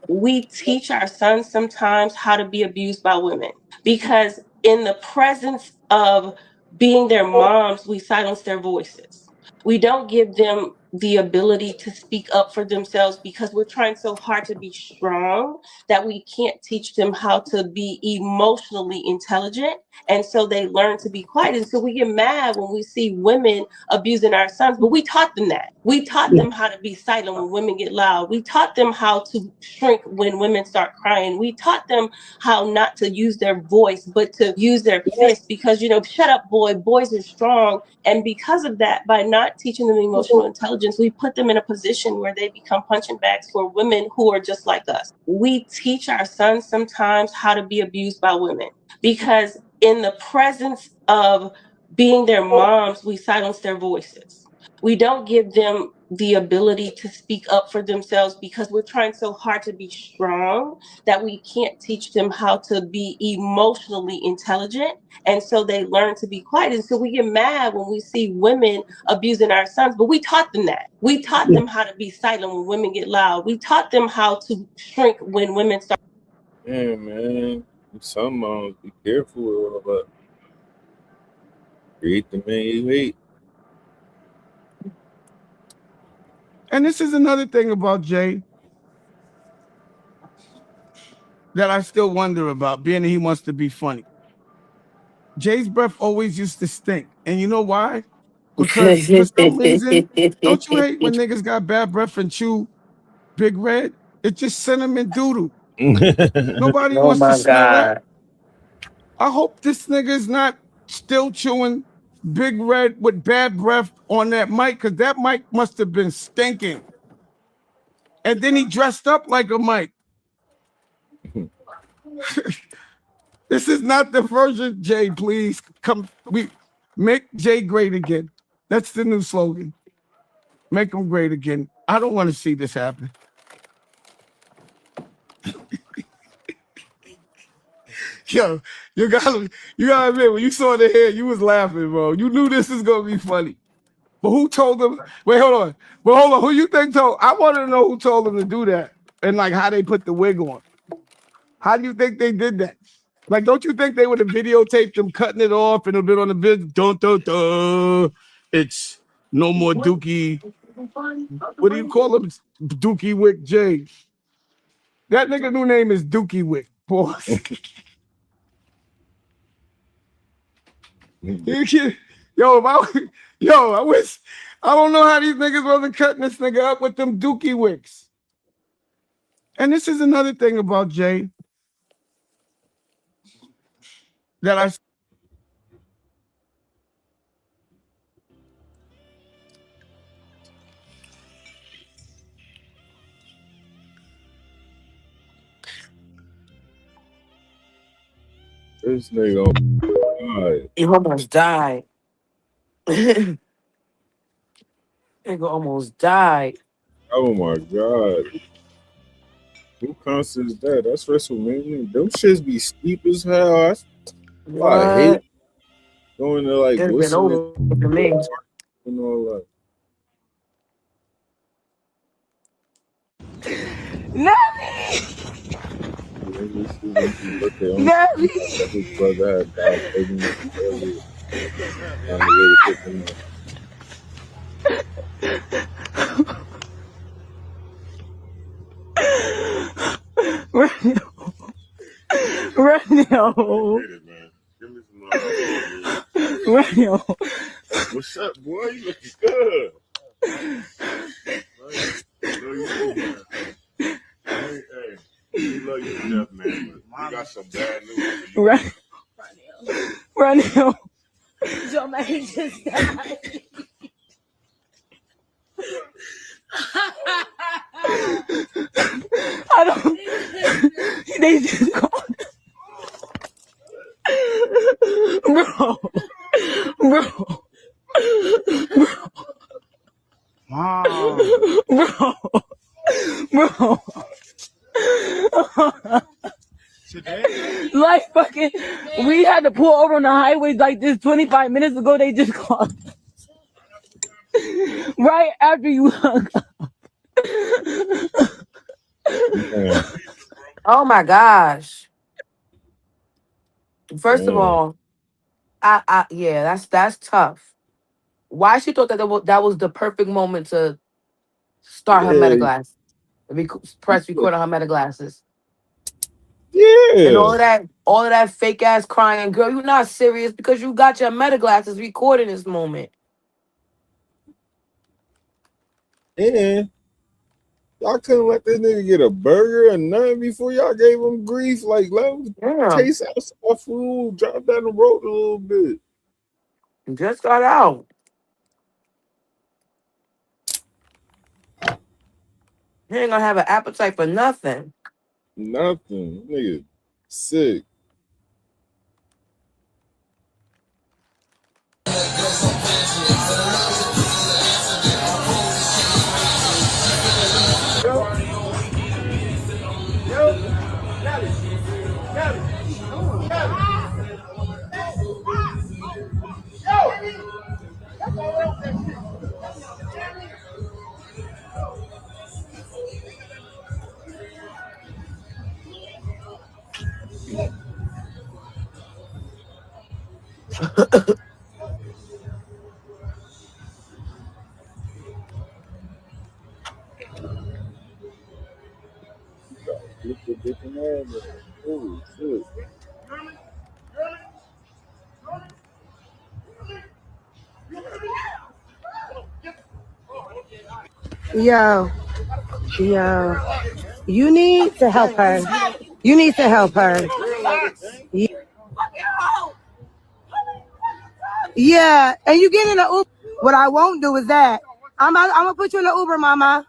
We teach our sons sometimes how to be abused by women, because in the presence of being their moms, we silence their voices. We don't give them the ability to speak up for themselves, because we're trying so hard to be strong that we can't teach them how to be emotionally intelligent. And so they learn to be quiet. And so we get mad when we see women abusing our sons, but we taught them that. We taught them how to be silent when women get loud. We taught them how to shrink when women start crying. We taught them how not to use their voice, but to use their fist, because, shut up, boy, boys are strong. And because of that, by not teaching them emotional intelligence, we put them in a position where they become punching bags for women who are just like us. We teach our sons sometimes how to be abused by women, because in the presence of being their moms, we silence their voices. We don't give them the ability to speak up for themselves, because we're trying so hard to be strong that we can't teach them how to be emotionally intelligent. And so they learn to be quiet. And so we get mad when we see women abusing our sons, but we taught them that. We taught them how to be silent when women get loud. We taught them how to shrink when women start. Yeah, man. Some moms be careful with all that. Create the man you hate. And this is another thing about Jay that I still wonder about, being that he wants to be funny. Jay's breath always used to stink. And you know why? Because for some reason, don't you hate when niggas got bad breath and chew Big Red? It's just cinnamon doodle. Nobody wants to smell that. I hope this nigga's not still chewing Big Red with bad breath on that mic, because that mic must have been stinking. And then he dressed up like a mic. This is not the version, Jay. Please come. We make Jay great again. That's the new slogan. Make him great again. I don't want to see this happen. Yo, you gotta admit, when you saw the hair, you was laughing, bro. You knew this was gonna be funny. But who told them? Wait, hold on. But hold on. Who you think told? I want to know who told them to do that and like how they put the wig on. How do you think they did that? Like, don't you think they would have videotaped them cutting it off and a bit on the vid? It's no more Dookie. What do you call him? Dookie Wick J. That nigga new name is Dookie Wick. Pause. I wish. I don't know how these niggas wasn't cutting this nigga up with them Dookie Wicks. And this is another thing about Jay that I. This nigga died. He almost died. Nigga almost died. Oh my god. Who concert is that? That's WrestleMania. Them shits be steep as hell. I hate going to like listen to me and all that. His brother had died earlier. Radio. What's up, boy? You looking good. Hey, we love you to death, man. But we got some bad news for you. Radio. Your man just died. I don't. They just called. Bro. Wow. Bro. Like fucking, we had to pull over on the highway like this 25 minutes ago. They just called. Right after you hung up. Oh my gosh. First of all, yeah, that's tough. Why she thought that was the perfect moment to start her metaglass, press record on her metaglasses. Yeah. And all of that fake ass crying, girl, you're not serious because you got your metaglasses recording this moment. And y'all couldn't let this nigga get a burger or nothing before y'all gave him grief. Like, let him taste out some food, drop down the road a little bit. Just got out. He ain't gonna have an appetite for nothing. Nothing. Nigga, sick. Oh, shit. Yo, you need to help her. You need to help her. Yeah, and you get in an Uber. What I won't do is that. I'm gonna put you in an Uber, mama.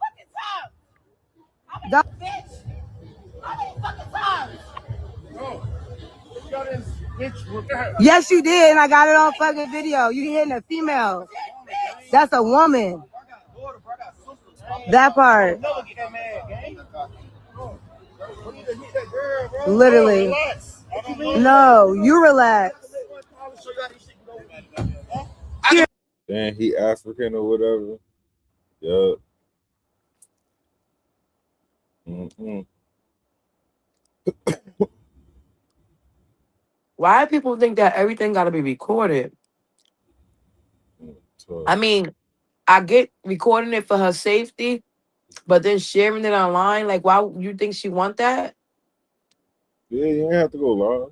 Yes, you did, and I got it on fucking video. You hitting a female. That's a woman. That part. Literally. No, you relax. Damn, he African or whatever. Yup. Why do people think that everything got to be recorded? I mean, I get recording it for her safety, but then sharing it online, like, why you think she want that? Yeah, you ain't have to go live.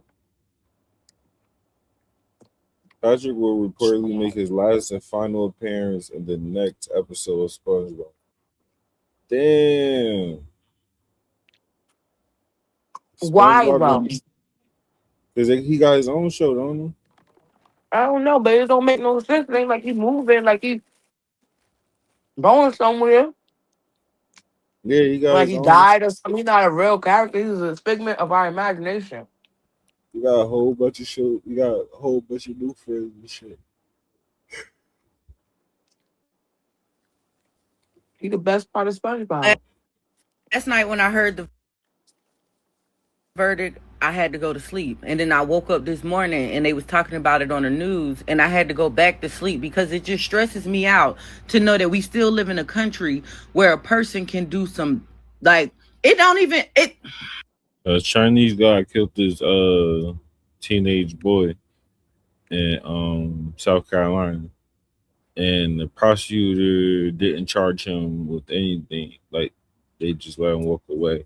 Patrick will reportedly make his last and final appearance in the next episode of SpongeBob. Damn. Why though? Because he got his own show, don't he? I don't know, but it don't make no sense. It ain't like he's moving, like he's going somewhere. Yeah, he got like his he own. died or something. He's not a real character. He's a figment of our imagination. You got a whole bunch of shows. You got a whole bunch of new friends and shit. He the best part of SpongeBob. Last night when I heard the verdict, I had to go to sleep. And then I woke up this morning and they was talking about it on the news, and I had to go back to sleep because it just stresses me out to know that we still live in a country where a person can do some, like, it don't even, it. A Chinese guy killed this teenage boy in South Carolina, and the prosecutor didn't charge him with anything. Like, they just let him walk away.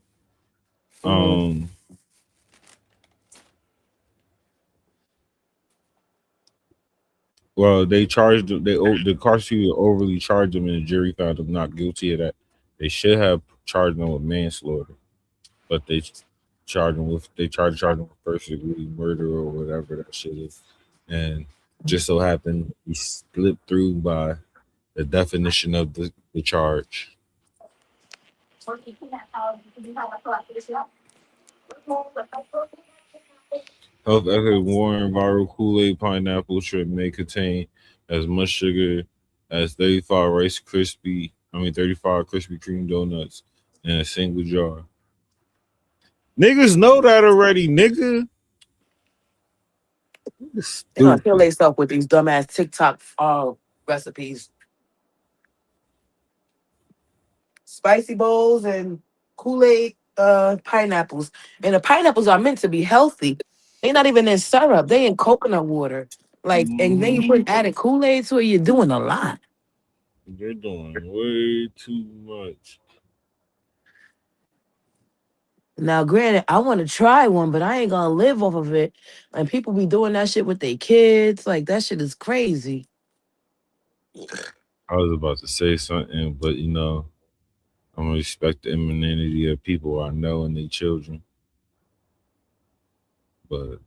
Well, they charged him. The prosecutor overly charged him, and the jury found him not guilty of that. They should have charged him with manslaughter, but they charged him with first degree murder or whatever that shit is. And just so happened he slipped through by the definition of the charge. Health experts warn viral Kool-Aid pineapple shrimp may contain as much sugar as 35 Krispy Kreme donuts in a single jar. Niggas know that already, nigga. They're gonna kill themselves with these dumbass TikTok recipes. Spicy bowls and Kool-Aid pineapples. And the pineapples are meant to be healthy. They're not even in syrup. They in coconut water. Like, and then you put added Kool-Aid to it, you're doing a lot. They're doing way too much. Now, granted, I want to try one, but I ain't gonna live off of it. And people be doing that shit with their kids. Like, that shit is crazy. I was about to say something, but I'm gonna respect the anonymity of people I know and their children. But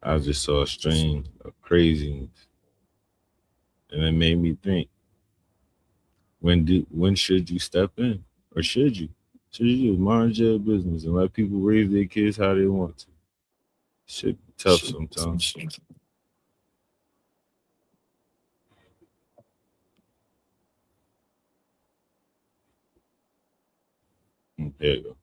I just saw a stream of craziness, and it made me think: when should you step in, or should you? Should you just mind your business and let people raise their kids how they want to? Shit be tough sometimes. There you go.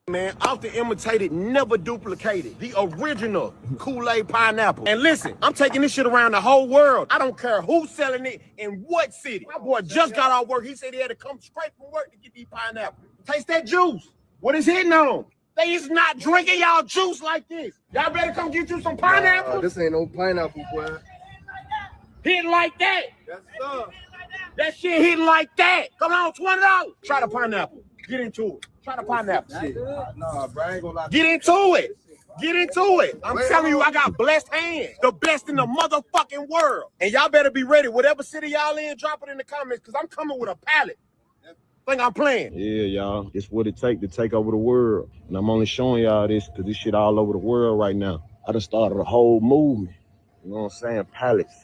Man, often imitated, never duplicated. The original Kool-Aid pineapple. And listen, I'm taking this shit around the whole world. I don't care who's selling it in what city. My boy just got off work. He said he had to come straight from work to get these pineapples. Taste that juice. What is hitting on? They is not drinking y'all juice like this. Y'all better come get you some pineapple. This ain't no pineapple, boy. Hitting like that. Yes, sir. That shit hitting like that. Come on, $20. Try the pineapple. Get into it. Try the pineapple. Nah, bro, I ain't gonna lie. Get into it. Get into it. I'm telling you, I got blessed hands. The best in the motherfucking world. And y'all better be ready. Whatever city y'all in, drop it in the comments, because I'm coming with a pallet. Think I'm playing. Yeah, y'all. It's what it take to take over the world. And I'm only showing y'all this because this shit all over the world right now. I done started a whole movement. You know what I'm saying? Pallets.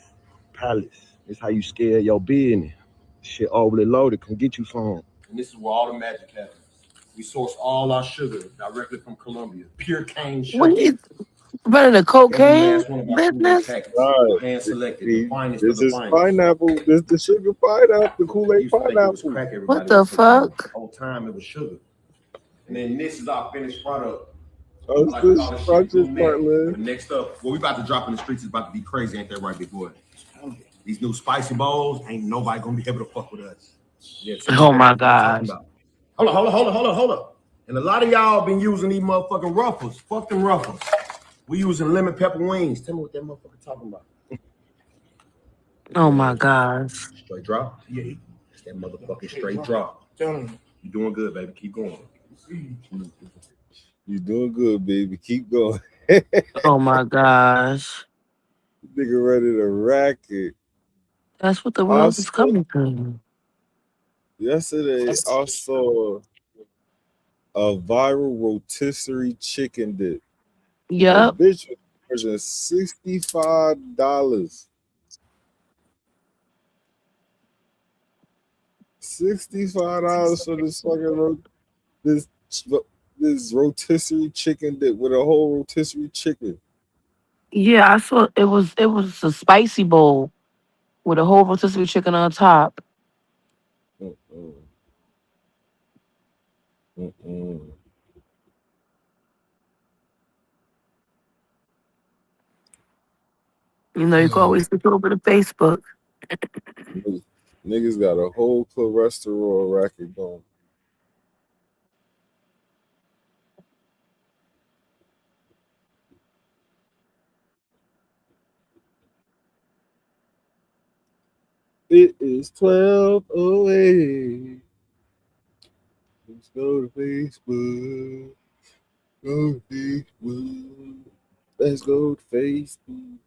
It's how you scale your business. Shit overly loaded. Come get you some. And this is where all the magic happens. We source all our sugar directly from Colombia. Pure cane sugar. What is running a cocaine business? Hand selected. The finest This of the is finest. pineapple. This is the sugar pineapple, the Kool-Aid pineapple. What the fuck? Whole time it was sugar. And then this is our finished product. Oh, Like we call this this part, shit this gourmet. part, man. But next up, what we about to drop in the streets is about to be crazy, ain't that right, big boy? These new spicy bowls, ain't nobody gonna be able to fuck with us. Yeah, Oh my gosh. Hold on. And a lot of y'all been using these motherfucking ruffles. Fuck them ruffles. We using lemon pepper wings. Tell me what that motherfucker talking about. Oh my gosh. Straight drop? Yeah. It's that motherfucking straight drop. You're doing good, baby. Keep going. You doing good, baby. Keep going. Oh my gosh. Nigga ready to rack it. That's what the world is coming to. Yesterday, I saw a viral rotisserie chicken dip. Yep. The bitch was charging $65. $65 for this fucking this rotisserie chicken dip with a whole rotisserie chicken. Yeah, I saw it was a spicy bowl with a whole rotisserie chicken on top. Mm-mm. Mm-mm. You know, you can always look over to Facebook. Niggas got a whole cholesterol racket going. It is 12:08. Let's go to Facebook. Go to Facebook. Let's go to Facebook.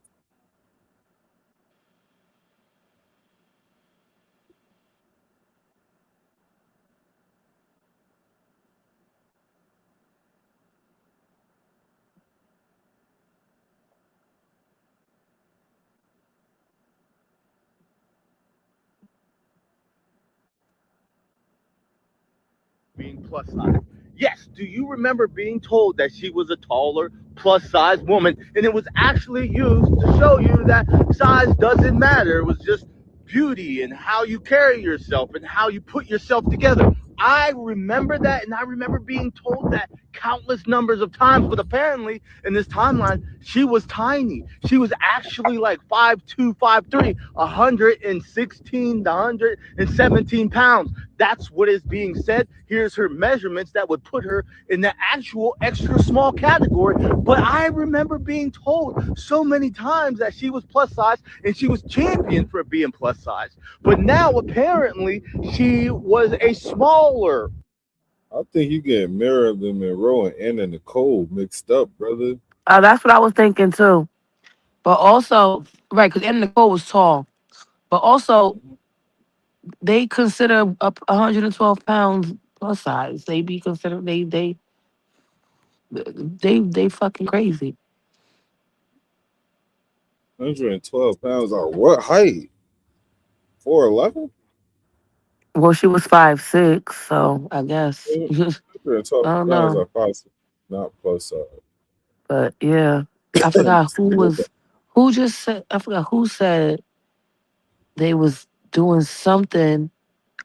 Being plus size. Yes, do you remember being told that she was a taller, plus size woman, and it was actually used to show you that size doesn't matter? It was just beauty and how you carry yourself and how you put yourself together. I remember that, and I remember being told that countless numbers of times, but apparently in this timeline, she was tiny. She was actually like 5'2", 5'3", 116 to 117 pounds. That's what is being said. Here's her measurements that would put her in the actual extra small category. But I remember being told so many times that she was plus size and she was championed for being plus size. But now apparently she was a smaller. I think you get Marilyn Monroe and Anna Nicole mixed up, brother. That's what I was thinking too. But also, right, because Anna Nicole was tall. But also, they consider up 112 pounds plus size. They be considered they fucking crazy. 112 pounds are what height? 4'11"? Well, she was 5'6", so I guess. 112 I don't pounds know. are possible, not plus size. But yeah, I forgot who just said, I forgot who said they was doing something.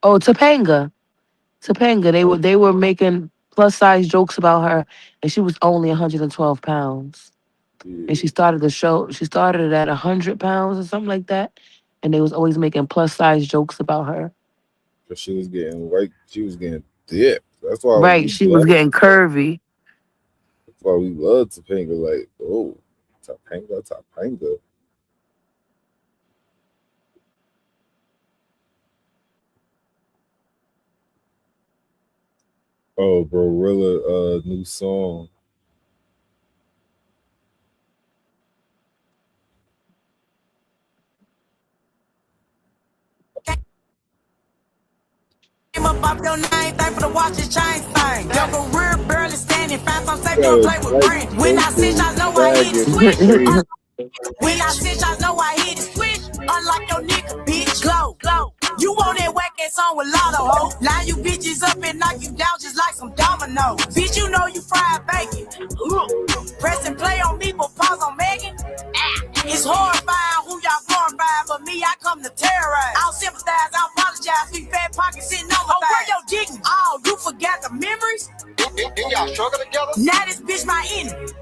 Oh, Topanga. They were making plus size jokes about her, and she was only 112 pounds. And she started the show. She started it at 100 pounds or something like that, and they was always making plus size jokes about her. Because she was getting thick. That's why Right, she was getting curvy. Well, we love Topanga. Like, oh, Topanga. Oh, Brorilla, new song. Came up off your name, thank for the watch and chain thing. Your career barely standing, fast on safe, don't play with brand. When I sit, I know I hit it switch. When I sit, I know I hit it switch. Unlike your nigga, bitch. Glow. You want that whack ass song with Lotto, ho. Line you bitches up and knock you down just like some dominoes. Bitch, you know you fried bacon. Press and play on me, but pause on Megan. It's horrifying who y'all glorifying, but me, I come to terrorize. I'll sympathize, I'll apologize. Big fat pockets sitting on my thighs. Where your dignity? Oh, you forgot the memories? Then y'all struggle together? Now this bitch my enemy.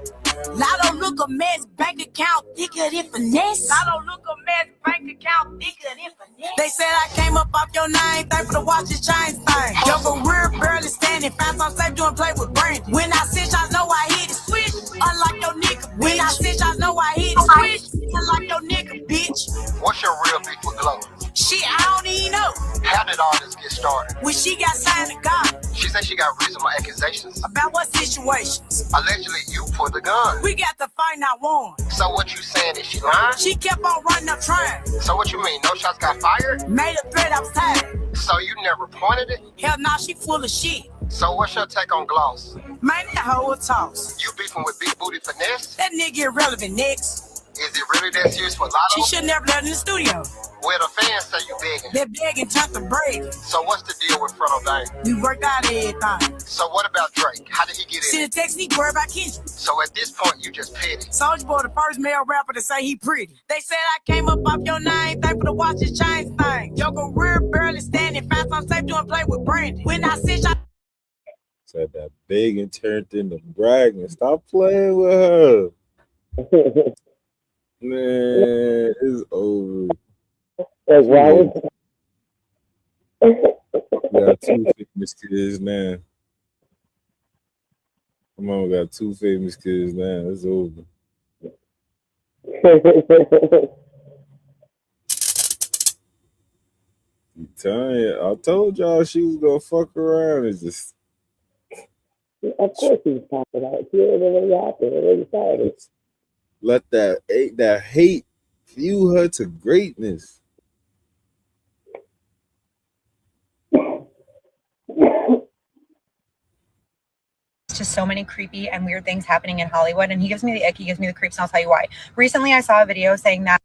Lotto look a mess, bank account thicker than finesse. Lotto look a mess, bank account thicker than finesse. They said I came up off your name, thank for the watch and chain thing. Your career barely standing, fast on safe, doing play with brand. When I sit, I know I hit it switch. Unlike your nigga, bitch. When I sit, I know I hit it switch. Unlike your nigga, bitch. What's your real beef with Glow? Shit, I don't even know. How did all this get started? When she got signed to God. She said she got reasonable accusations. About what situations? Allegedly, you pulled the gun. We got to fight, not won. So what you saying, is she lying? She kept on running up trying. So what you mean, no shots got fired? Made a threat, I was tired. So you never pointed it? Hell nah, she full of shit. So what's your take on Gloss? Man, that hoe a toss. You beefing with Big Booty Finesse? That nigga irrelevant next. Is it really that serious for Lotto? She should never let in the studio. Well, the fans say you begging. They're begging, turned to break. So what's the deal with Fronto Dane? We worked out everything. So what about Drake? How did he get in? See the text, he worried about Kendrick. So at this point, you just petty. Soulja Boy, the first male rapper to say he pretty. They said I came up off your name, thank for the watch and chain thing. Your career barely standing, fast on safe, doing play with Brandon. When I sit, I Said that big and turned into bragging. Stop playing with her. Man, it's over. We got two famous kids now. Come on, we got two famous kids now. It's over. I'm telling you, I told y'all she was gonna fuck around. It's just Of course he was talking about it. He already happened. It already started. let that hate fuel her to greatness. Just so many creepy and weird things happening in Hollywood, and he gives me the ick, he gives me the creeps, and I'll tell you why. Recently I saw a video saying that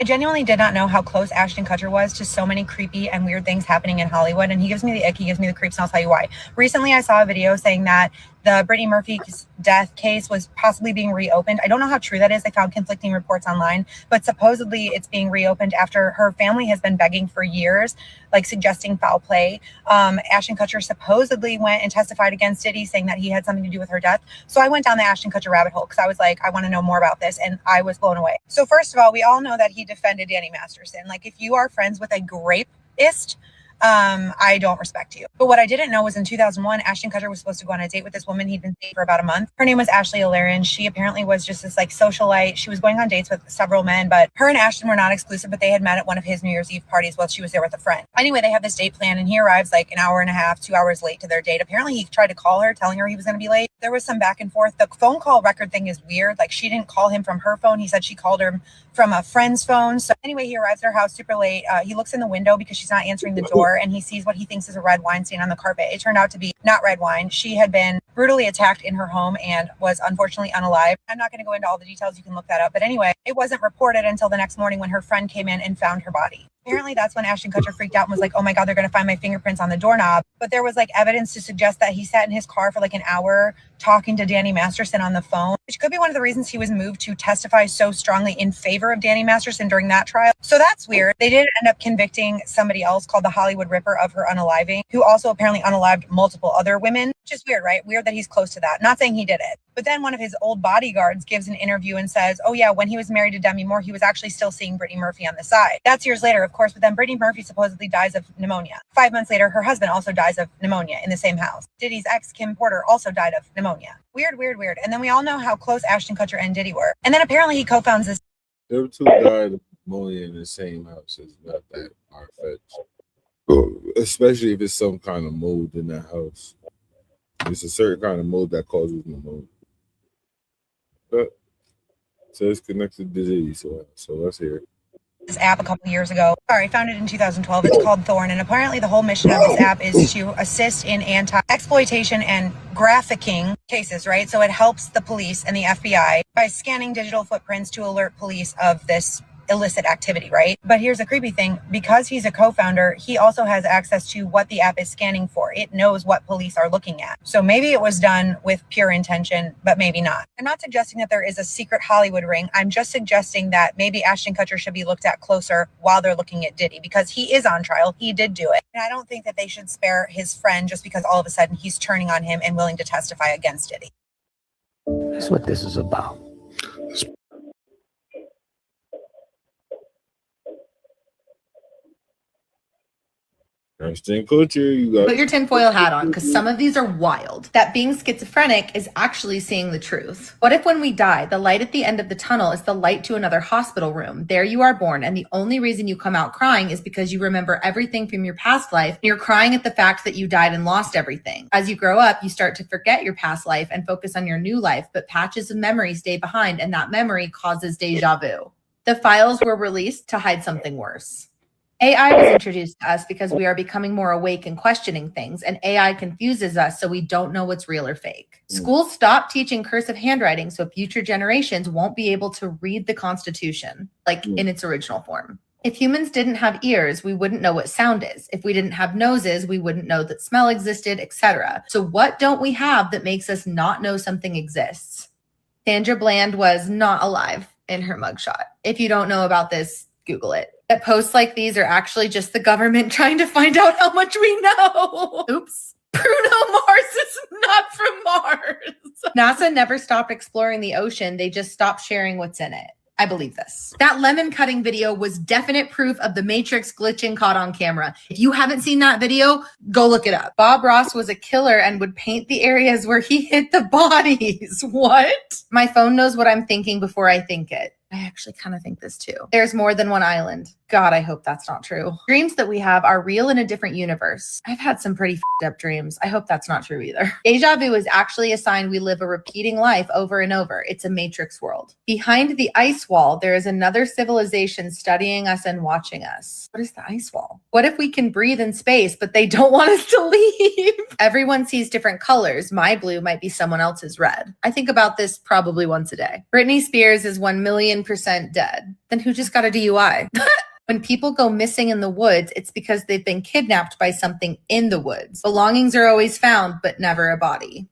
I genuinely did not know how close Ashton Kutcher was to so many creepy and weird things happening in Hollywood, and he gives me the ick, he gives me the creeps, and I'll tell you why. Recently I saw a video saying that the Brittany Murphy's death case was possibly being reopened. I don't know how true that is. I found conflicting reports online, but supposedly it's being reopened after her family has been begging for years, like suggesting foul play. Ashton Kutcher supposedly went and testified against Diddy, saying that he had something to do with her death. So I went down the Ashton Kutcher rabbit hole because I was like, I want to know more about this, and I was blown away. So first of all, we all know that he defended Danny Masterson. Like, if you are friends with a grapeist, I don't respect you. But what I didn't know was in 2001, Ashton Kutcher was supposed to go on a date with this woman he'd been dating for about a month. Her name was Ashley O'Laren. She apparently was just this like socialite. She was going on dates with several men, but her and Ashton were not exclusive, but they had met at one of his New Year's Eve parties while she was there with a friend. Anyway, they have this date plan, and he arrives like an hour and a half, 2 hours late to their date. Apparently he tried to call her, telling her he was going to be late. There was some back and forth. The phone call record thing is weird. Like, she didn't call him from her phone. He said she called her from a friend's phone. So anyway, he arrives at her house super late. He looks in the window because she's not answering the door, and he sees what he thinks is a red wine stain on the carpet. It turned out to be not red wine. She had been brutally attacked in her home and was unfortunately unalive. I'm not going to go into all the details. You can look that up. But anyway, it wasn't reported until the next morning when her friend came in and found her body. Apparently that's when Ashton Kutcher freaked out and was like, oh my God, they're going to find my fingerprints on the doorknob. But there was like evidence to suggest that he sat in his car for like an hour talking to Danny Masterson on the phone, which could be one of the reasons he was moved to testify so strongly in favor of Danny Masterson during that trial. So that's weird. They did end up convicting somebody else called the Hollywood Ripper of her unaliving, who also apparently unalived multiple other women. Just weird, right? Weird that he's close to that. Not saying he did it. But then one of his old bodyguards gives an interview and says, oh yeah, when he was married to Demi Moore, he was actually still seeing Brittany Murphy on the side. That's years later, of course, but then Brittany Murphy supposedly dies of pneumonia. 5 months later, her husband also dies of pneumonia in the same house. Diddy's ex, Kim Porter, also died of pneumonia. Weird, weird, weird. And then we all know how close Ashton Kutcher and Diddy were. And then apparently he co-founds this. Them two died of pneumonia in the same house. It's not that far-fetched. Especially if it's some kind of mold in that house. It's a certain kind of mold that causes pneumonia. But so it's connected disease. So let's hear it. This app a couple years ago. Founded in 2012. It's called Thorn, and apparently the whole mission of this app is to assist in anti-exploitation and trafficking cases, right? So it helps the police and the FBI by scanning digital footprints to alert police of this illicit activity, right? But here's the creepy thing. Because he's a co-founder, he also has access to what the app is scanning for. It knows what police are looking at. So maybe it was done with pure intention, but maybe not. I'm not suggesting that there is a secret Hollywood ring. I'm just suggesting that maybe Ashton Kutcher should be looked at closer while they're looking at Diddy, because he is on trial. He did do it. And I don't think that they should spare his friend just because all of a sudden he's turning on him and willing to testify against Diddy. That's what this is about. Ashton Kutcher, you got. Put your tinfoil hat on, because some of these are wild. That being schizophrenic is actually seeing the truth. What if when we die, the light at the end of the tunnel is the light to another hospital room? There you are born, and the only reason you come out crying is because you remember everything from your past life. And you're crying at the fact that you died and lost everything. As you grow up, you start to forget your past life and focus on your new life, but patches of memory stay behind, and that memory causes deja vu. The files were released to hide something worse. AI was introduced to us because we are becoming more awake and questioning things, and AI confuses us so we don't know what's real or fake. Schools stopped teaching cursive handwriting so future generations won't be able to read the Constitution, like in its original form. If humans didn't have ears, we wouldn't know what sound is. If we didn't have noses, we wouldn't know that smell existed, etc. So what don't we have that makes us not know something exists? Sandra Bland was not alive in her mugshot. If you don't know about this, Google it. That posts like these are actually just the government trying to find out how much we know. Oops. Bruno Mars is not from Mars. NASA never stopped exploring the ocean. They just stopped sharing what's in it. I believe this. That lemon cutting video was definite proof of the Matrix glitching caught on camera. If you haven't seen that video, go look it up. Bob Ross was a killer and would paint the areas where he hid the bodies. What? My phone knows what I'm thinking before I think it. I actually kind of think this too. There's more than one island. God, I hope that's not true. Dreams that we have are real in a different universe. I've had some pretty f***ed up dreams. I hope that's not true either. Deja vu is actually a sign we live a repeating life over and over. It's a matrix world. Behind the ice wall, there is another civilization studying us and watching us. What is the ice wall? What if we can breathe in space, but they don't want us to leave? Everyone sees different colors. My blue might be someone else's red. I think about this probably once a day. Britney Spears is 1,000,000% dead. Then who just got a DUI? When people go missing in the woods, it's because they've been kidnapped by something in the woods. Belongings are always found, but never a body.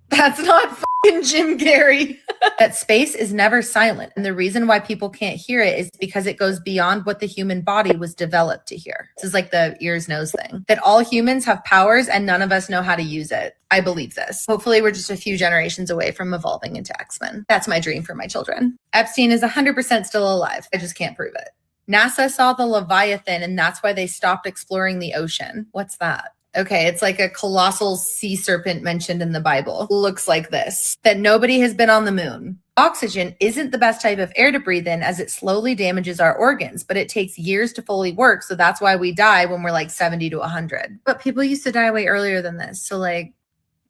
That's not fucking Jim Carrey. That space is never silent. And the reason why people can't hear it is because it goes beyond what the human body was developed to hear. This is like the ears, nose thing. That all humans have powers and none of us know how to use it. I believe this. Hopefully we're just a few generations away from evolving into X-Men. That's my dream for my children. Epstein is 100% still alive. I just can't prove it. NASA saw the Leviathan and that's why they stopped exploring the ocean. What's that? Okay, it's like a colossal sea serpent mentioned in the Bible. Looks like this. That nobody has been on the moon. Oxygen isn't the best type of air to breathe in as it slowly damages our organs, but it takes years to fully work. So that's why we die when we're like 70 to 100. But people used to die way earlier than this. So like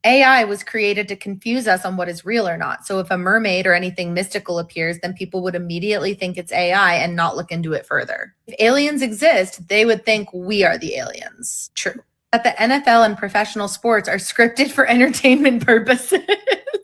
AI was created to confuse us on what is real or not. So if a mermaid or anything mystical appears, then people would immediately think it's AI and not look into it further. If aliens exist, they would think we are the aliens. True. That the NFL and professional sports are scripted for entertainment purposes.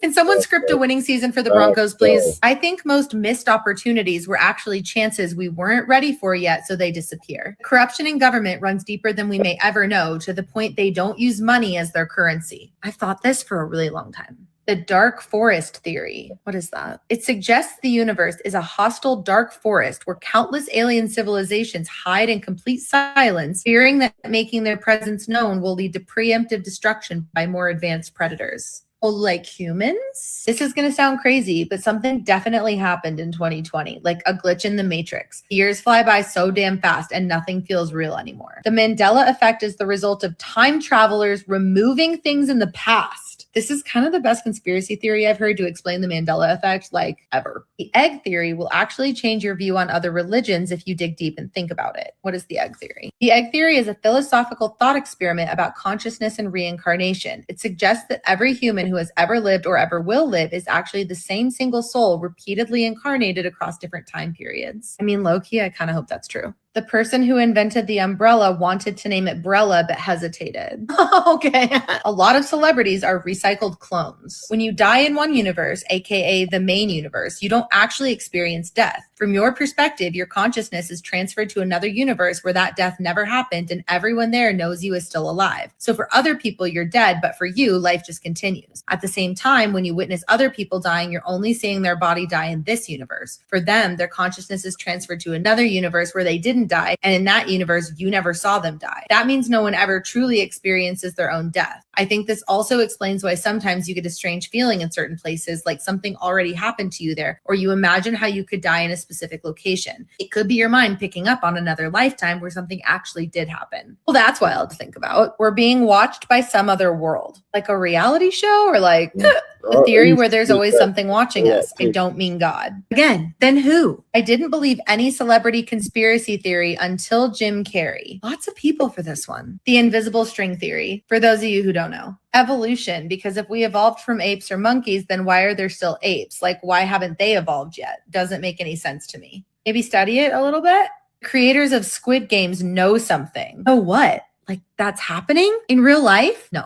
Can someone script a winning season for the Broncos, please? I think most missed opportunities were actually chances we weren't ready for yet, so they disappear. Corruption in government runs deeper than we may ever know, to the point they don't use money as their currency. I've thought this for a really long time. The dark forest theory. What is that? It suggests the universe is a hostile dark forest where countless alien civilizations hide in complete silence, fearing that making their presence known will lead to preemptive destruction by more advanced predators. Oh, like humans? This is going to sound crazy, but something definitely happened in 2020, like a glitch in the matrix. Years fly by so damn fast and nothing feels real anymore. The Mandela effect is the result of time travelers removing things in the past. This is kind of the best conspiracy theory I've heard to explain the Mandela effect, like ever. The egg theory will actually change your view on other religions if you dig deep and think about it. What is the egg theory? The egg theory is a philosophical thought experiment about consciousness and reincarnation. It suggests that every human who has ever lived or ever will live is actually the same single soul repeatedly incarnated across different time periods. I mean, low-key, I kind of hope that's true. The person who invented the umbrella wanted to name it Brella, but hesitated. Okay. A lot of celebrities are recycled clones. When you die in one universe, aka the main universe, you don't actually experience death. From your perspective, your consciousness is transferred to another universe where that death never happened and everyone there knows you is still alive. So for other people, you're dead, but for you, life just continues. At the same time, when you witness other people dying, you're only seeing their body die in this universe. For them, their consciousness is transferred to another universe where they didn't die, and in that universe, you never saw them die. That means no one ever truly experiences their own death. I think this also explains why sometimes you get a strange feeling in certain places, like something already happened to you there, or you imagine how you could die in a specific location. It could be your mind picking up on another lifetime where something actually did happen. Well, that's wild to think about. We're being watched by some other world, like a reality show, or like the theory where there's always something watching us. I don't mean God. Again, then who? I didn't believe any celebrity conspiracy theory until Jim Carrey. Lots of people for this one. The invisible string theory, for those of you who don't know. Evolution, because if we evolved from apes or monkeys, then why are there still apes? Like, why haven't they evolved yet? Doesn't make any sense to me. Maybe study it a little bit. Creators of Squid Games know something. Oh, what? Like, that's happening in real life? No.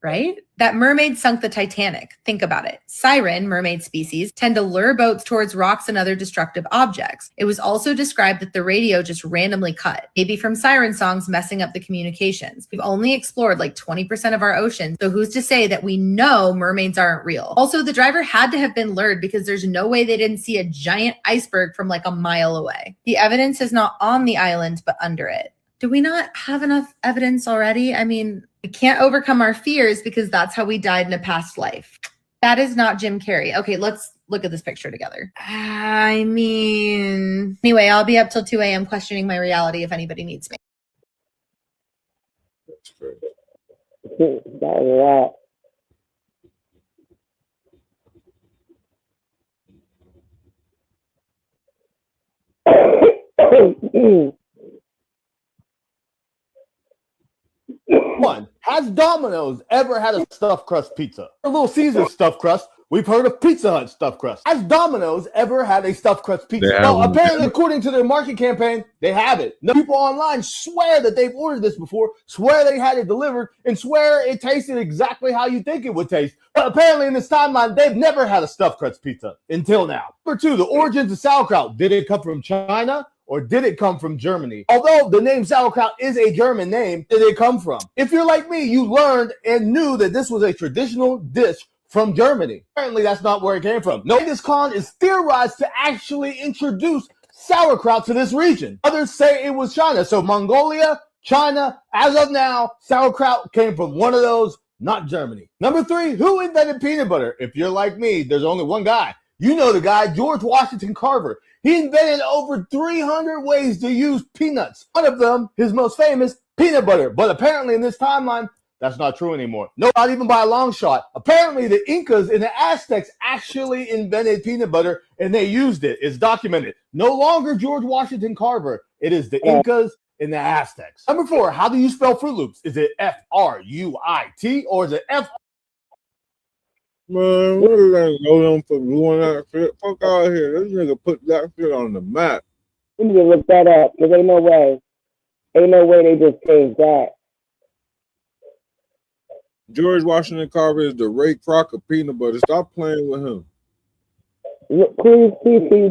Right? That mermaid sunk the Titanic. Think about it. Siren, mermaid species, tend to lure boats towards rocks and other destructive objects. It was also described that the radio just randomly cut, maybe from siren songs messing up the communications. We've only explored like 20% of our ocean, so who's to say that we know mermaids aren't real? Also, the driver had to have been lured because there's no way they didn't see a giant iceberg from like a mile away. The evidence is not on the island, but under it. Do we not have enough evidence already? I mean, we can't overcome our fears because that's how we died in a past life. That is not Jim Carrey. Okay, let's look at this picture together. I mean, anyway, I'll be up till 2 a.m. questioning my reality if anybody needs me. That was a lot. One, has Domino's ever had a stuffed crust pizza? A Little Caesars stuffed crust. We've heard of Pizza Hut stuffed crust. Has Domino's ever had a stuffed crust pizza? Well, apparently, according to their market campaign, they have it. Now, people online swear that they've ordered this before, swear they had it delivered, and swear it tasted exactly how you think it would taste. But apparently, in this timeline, they've never had a stuffed crust pizza until now. Number two, the origins of sauerkraut. Did it come from China? Or did it come from Germany? Although the name sauerkraut is a German name, did it come from? If you're like me, you learned and knew that this was a traditional dish from Germany. Apparently, that's not where it came from. No, Genghis Khan is theorized to actually introduce sauerkraut to this region. Others say it was China. So Mongolia, China, as of now, sauerkraut came from one of those, not Germany. Number three, who invented peanut butter? If you're like me, there's only one guy. You know the guy, George Washington Carver. He invented over 300 ways to use peanuts. One of them, his most famous, peanut butter. But apparently in this timeline, that's not true anymore. No, not even by a long shot. Apparently the Incas and the Aztecs actually invented peanut butter and they used it. It's documented. No longer George Washington Carver. It is the Incas and the Aztecs. Number four, how do you spell Fruit Loops? Is it F-R-U-I-T or is it F? Man, what is that going for doing that shit? Fuck out of here. This nigga put that shit on the map. You need to look that up, because ain't no way. Ain't no way they just changed that. George Washington Carver is the Ray Kroc of peanut butter. Stop playing with him. Please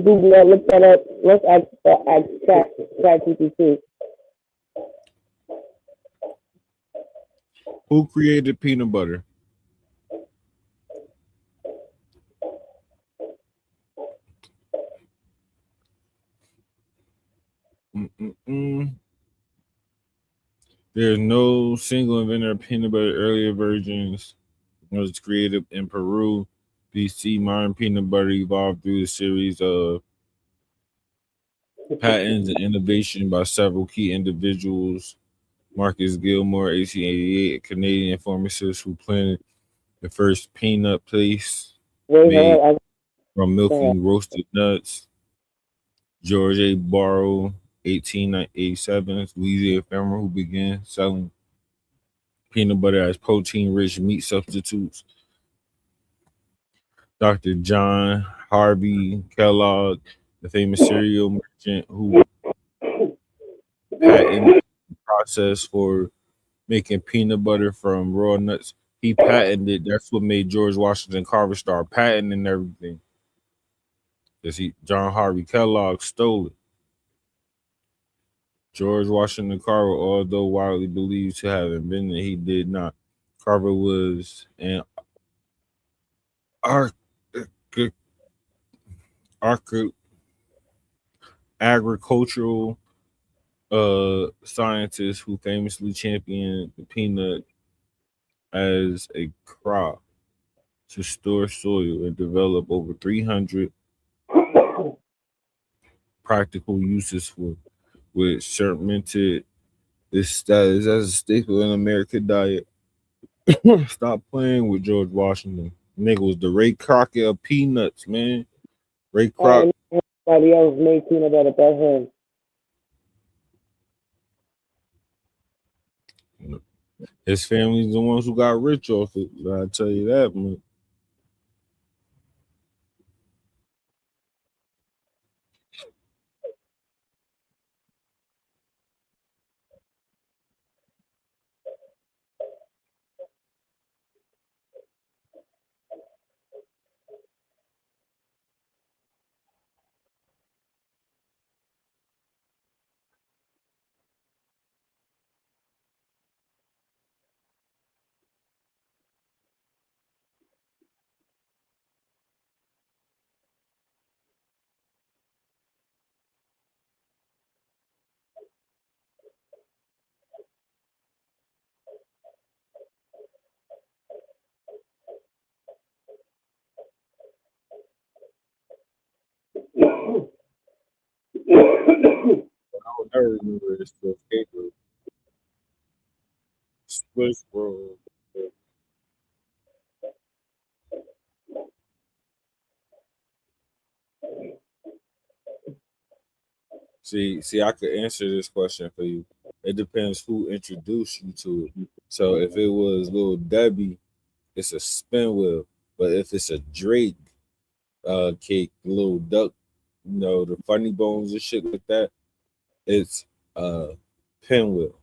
Google that, look that up. Let's ask ChatGPT. Who created peanut butter? There's no single inventor of peanut butter. Earlier versions was created in Peru, BC. Modern peanut butter evolved through a series of patents and innovation by several key individuals. Marcus Gilmore, 1888, a Canadian pharmacist who planted the first peanut paste made from milking roasted nuts. George A. Barrow, 1887, Louisiana farmer who began selling peanut butter as protein-rich meat substitutes. Dr. John Harvey Kellogg, the famous cereal merchant who patented the process for making peanut butter from raw nuts. He patented. That's what made George Washington Carver start patenting everything. Because John Harvey Kellogg stole it. George Washington Carver, although widely believed to have invented it, he did not. Carver was an arch- agricultural scientist who famously championed the peanut as a crop to store soil and develop over 300 practical uses for which cemented this status as a staple in American diet. Stop playing with George Washington. Nigga was the Ray Crockett of peanuts, man. Ray Crockett. Everybody else made peanut butter but him. His family's the ones who got rich off it. I tell you that, man. I would never remember this stuff. Swiss roll. See, I could answer this question for you. It depends who introduced you to it. So if it was Little Debbie, it's a spin wheel. But if it's a Drake cake, Little Duck, the funny bones and shit like that, it's a pinwheel.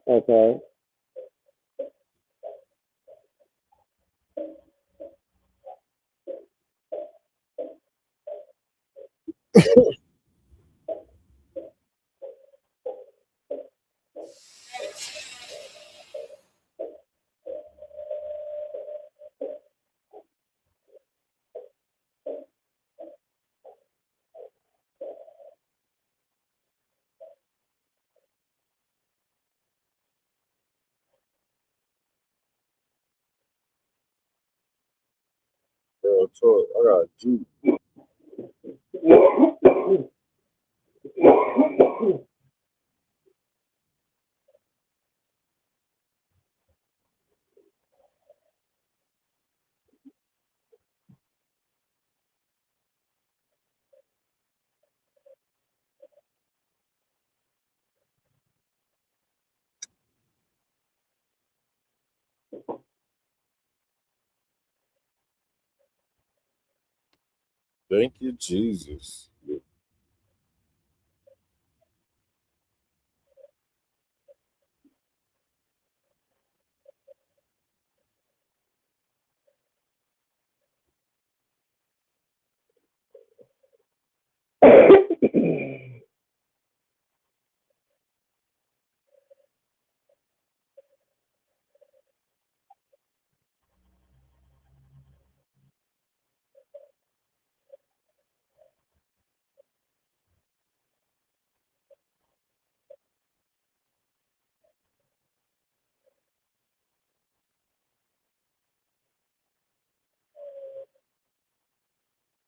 Okay. Real talk. I got juice. Thank you, Jesus.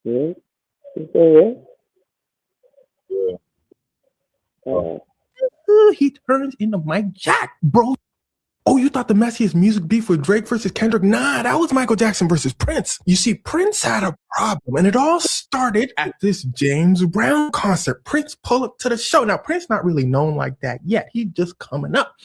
Yeah. You say Yeah. He turns into Mike Jack, bro. Oh, you thought the messiest music beef with Drake versus Kendrick? Nah, that was Michael Jackson versus Prince. You see, Prince had a problem, and it all started at this James Brown concert. Prince pulled up to the show. Now, Prince not really known like that yet. He just coming up.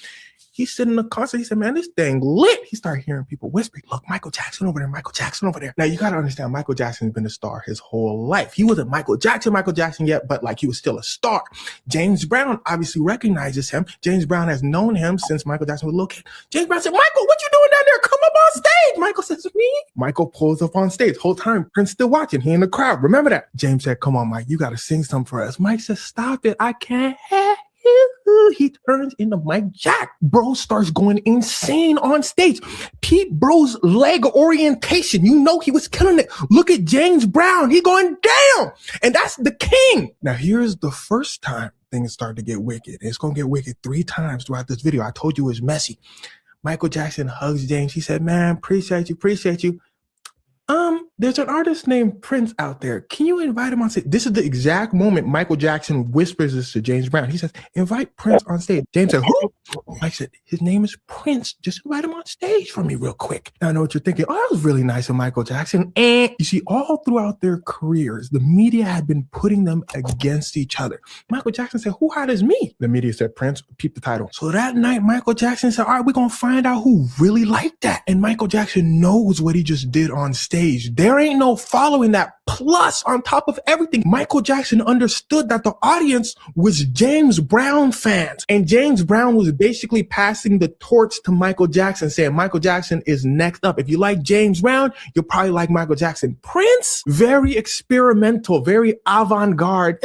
He's sitting in the concert. He said, man, this thing lit. He started hearing people whispering, look, Michael Jackson over there, Michael Jackson over there. Now, you got to understand, Michael Jackson's been a star his whole life. He wasn't Michael Jackson yet, but like he was still a star. James Brown obviously recognizes him. James Brown has known him since Michael Jackson was a little kid. James Brown said, Michael, what you doing down there? Come up on stage. Michael says, me? Michael pulls up on stage. Whole time, Prince still watching. He in the crowd. Remember that? James said, come on, Mike, you got to sing something for us. Mike says, stop it. I can't have. He turns into Mike Jack. Bro starts going insane on stage. Pete Bro's leg orientation, you know he was killing it. Look at James Brown. He going down. And that's the king. Now, here's the first time things start to get wicked. It's going to get wicked 3 times throughout this video. I told you it was messy. Michael Jackson hugs James. He said, man, appreciate you. There's an artist named Prince out there. Can you invite him on stage? This is the exact moment Michael Jackson whispers this to James Brown. He says, invite Prince on stage. James said, who? Mike said, his name is Prince. Just invite him on stage for me real quick. Now I know what you're thinking. Oh, that was really nice of Michael Jackson. And you see, all throughout their careers, the media had been putting them against each other. Michael Jackson said, who hot is me? The media said, Prince, peep the title. So that night, Michael Jackson said, all right, we're going to find out who really liked that. And Michael Jackson knows what he just did on stage. There ain't no following that. Plus, on top of everything, Michael Jackson understood that the audience was James Brown fans. And James Brown was basically passing the torch to Michael Jackson, saying Michael Jackson is next up. If you like James Brown, you'll probably like Michael Jackson. Prince, very experimental, very avant-garde.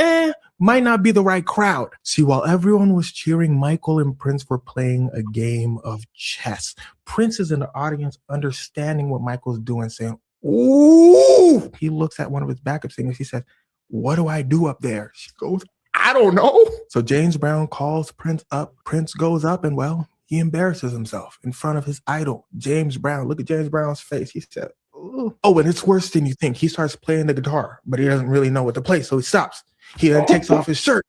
Might not be the right crowd. See, while everyone was cheering, Michael and Prince were playing a game of chess. Prince is in the audience understanding what Michael's doing, saying, ooh. He looks at one of his backup singers. He says, what do I do up there? She goes, I don't know. So James Brown calls Prince up. Prince goes up and, well, he embarrasses himself in front of his idol, James Brown. Look at James Brown's face. He said, ooh. Oh, and it's worse than you think. He starts playing the guitar, but he doesn't really know what to play, so he stops. He then takes off his shirt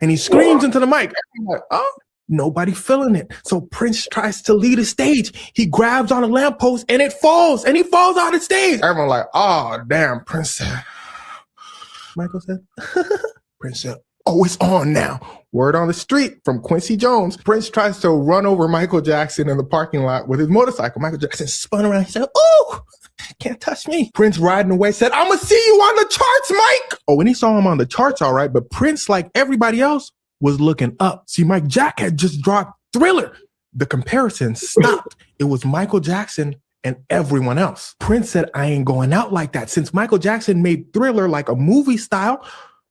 and he screams into the mic. Like, oh, nobody feeling it. So Prince tries to lead a stage. He grabs on a lamppost and it falls, and he falls out of stage. Everyone like, oh, damn, Prince said. Michael said, Prince said, oh, it's on now. Word on the street from Quincy Jones. Prince tries to run over Michael Jackson in the parking lot with his motorcycle. Michael Jackson spun around. He said, oh, can't touch me. Prince riding away said, I'm going to see you on the charts, Mike. Oh, and he saw him on the charts, all right. But Prince, like everybody else, was looking up. See, Mike Jack had just dropped Thriller. The comparison stopped. It was Michael Jackson and everyone else. Prince said, I ain't going out like that. Since Michael Jackson made Thriller like a movie style,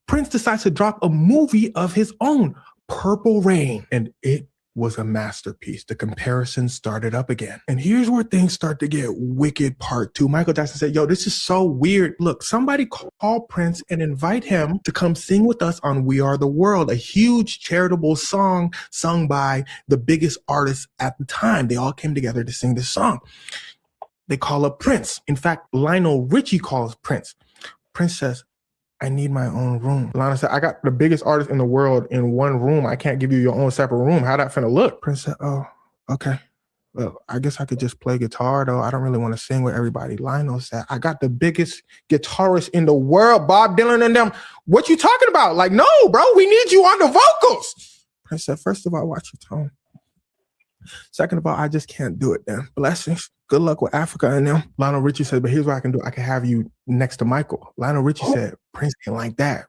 Prince decides to drop a movie of his own, Purple Rain, and it was a masterpiece. The comparison started up again. And here's where things start to get wicked part 2. Michael Jackson said, yo, this is so weird. Look, somebody call Prince and invite him to come sing with us on We Are the World, a huge charitable song sung by the biggest artists at the time. They all came together to sing this song. They call up Prince. In fact, Lionel Richie calls Prince. Prince says, I need my own room. Lionel said, I got the biggest artist in the world in one room. I can't give you your own separate room. How that finna look? Prince said, oh, okay. Well, I guess I could just play guitar though. I don't really want to sing with everybody. Lionel said, I got the biggest guitarist in the world, Bob Dylan and them. What you talking about? Like, no, bro, we need you on the vocals. Prince said, first of all, watch your tone. Second of all, I just can't do it then. Blessings. Good luck with Africa and them. Lionel Richie said, but here's what I can do. I can have you next to Michael. Lionel Richie said, Prince ain't like that.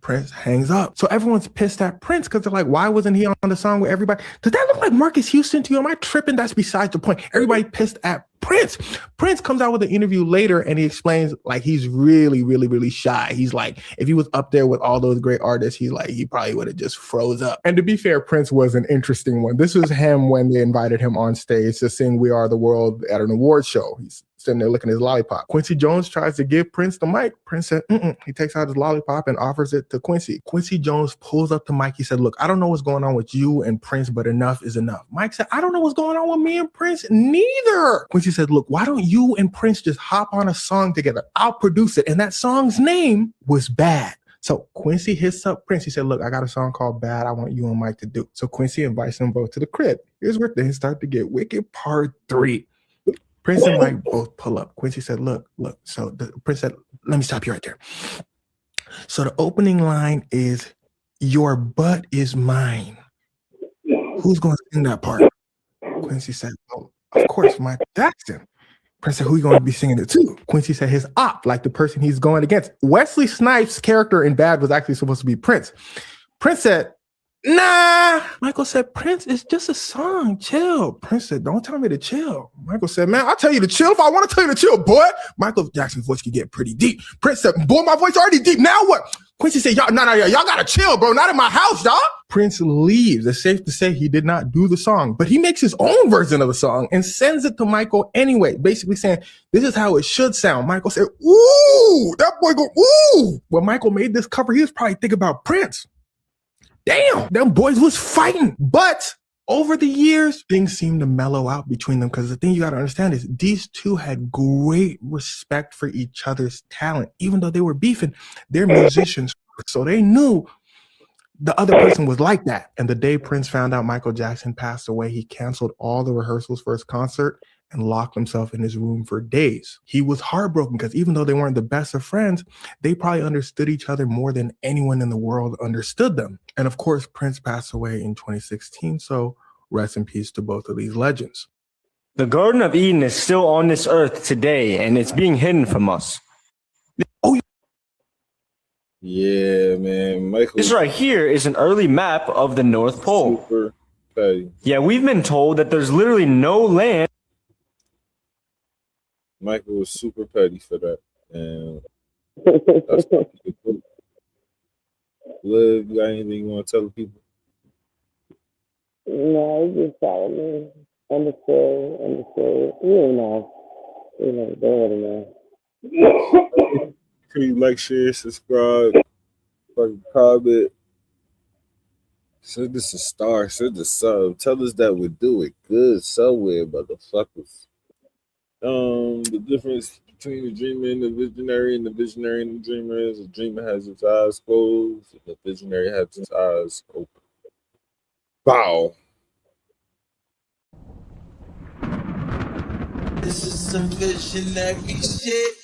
Prince hangs up. So everyone's pissed at Prince because they're like, why wasn't he on the song with everybody? Does that look like Marcus Houston to you? Am I tripping? That's besides the point. Everybody pissed at Prince. Prince comes out with an interview later and he explains like he's really, really, really shy. He's like, if he was up there with all those great artists, he's like, he probably would have just froze up. And to be fair, Prince was an interesting one. This was him when they invited him on stage to sing We Are the World at an award show. He sitting there licking his lollipop. Quincy Jones tries to give Prince the mic. Prince said, He takes out his lollipop and offers it to Quincy. Quincy Jones pulls up the mic. He said, look, I don't know what's going on with you and Prince, but enough is enough. Mike said, I don't know what's going on with me and Prince neither. Quincy said, look, why don't you and Prince just hop on a song together? I'll produce it. And that song's name was Bad. So Quincy hits up Prince. He said, look, I got a song called Bad. I want you and Mike to do. So Quincy invites them both to the crib. Here's where things start to get wicked. Part 3. Prince and Mike both pull up. Quincy said, look. So the Prince said, let me stop you right there. So the opening line is, your butt is mine. Who's going to sing that part? Quincy said, oh, of course, Michael Jackson. Prince said, who are you going to be singing it to? Quincy said his op, like the person he's going against. Wesley Snipes' character in Bad was actually supposed to be Prince. Prince said, nah. Michael said, Prince, it's just a song. Chill. Prince said, don't tell me to chill. Michael said, man, I'll tell you to chill if I want to tell you to chill, boy. Michael Jackson's voice could get pretty deep. Prince said, boy, my voice already deep. Now what? Quincy said, y'all got to chill, bro. Not in my house, y'all. Prince leaves. It's safe to say he did not do the song, but he makes his own version of the song and sends it to Michael anyway, basically saying, this is how it should sound. Michael said, ooh, that boy go, ooh. When Michael made this cover, he was probably thinking about Prince. Damn, them boys was fighting. But over the years, things seemed to mellow out between them, because the thing you got to understand is these two had great respect for each other's talent. Even though they were beefing, they're musicians, so they knew the other person was like that. And the day Prince found out Michael Jackson passed away, he canceled all the rehearsals for his concert and locked himself in his room for days. He was heartbroken because even though they weren't the best of friends, they probably understood each other more than anyone in the world understood them. And of course, Prince passed away in 2016, so rest in peace to both of these legends. The Garden of Eden is still on this earth today, and it's being hidden from us. Oh, yeah, man. Michael. This right here is an early map of the North Pole. Super petty. Yeah, we've been told that there's literally no land. Michael was super petty for that. And that's Liv, you got anything you want to tell the people? No, he just followed me. Understood. You know, they already know. Please like, share, subscribe, fucking comment. Send us a star, send us sub. Tell us that we do it good somewhere, motherfuckers. The difference between the dreamer and the visionary and the dreamer is the dreamer has its eyes closed and the visionary has its eyes open. Bow. This is some visionary shit.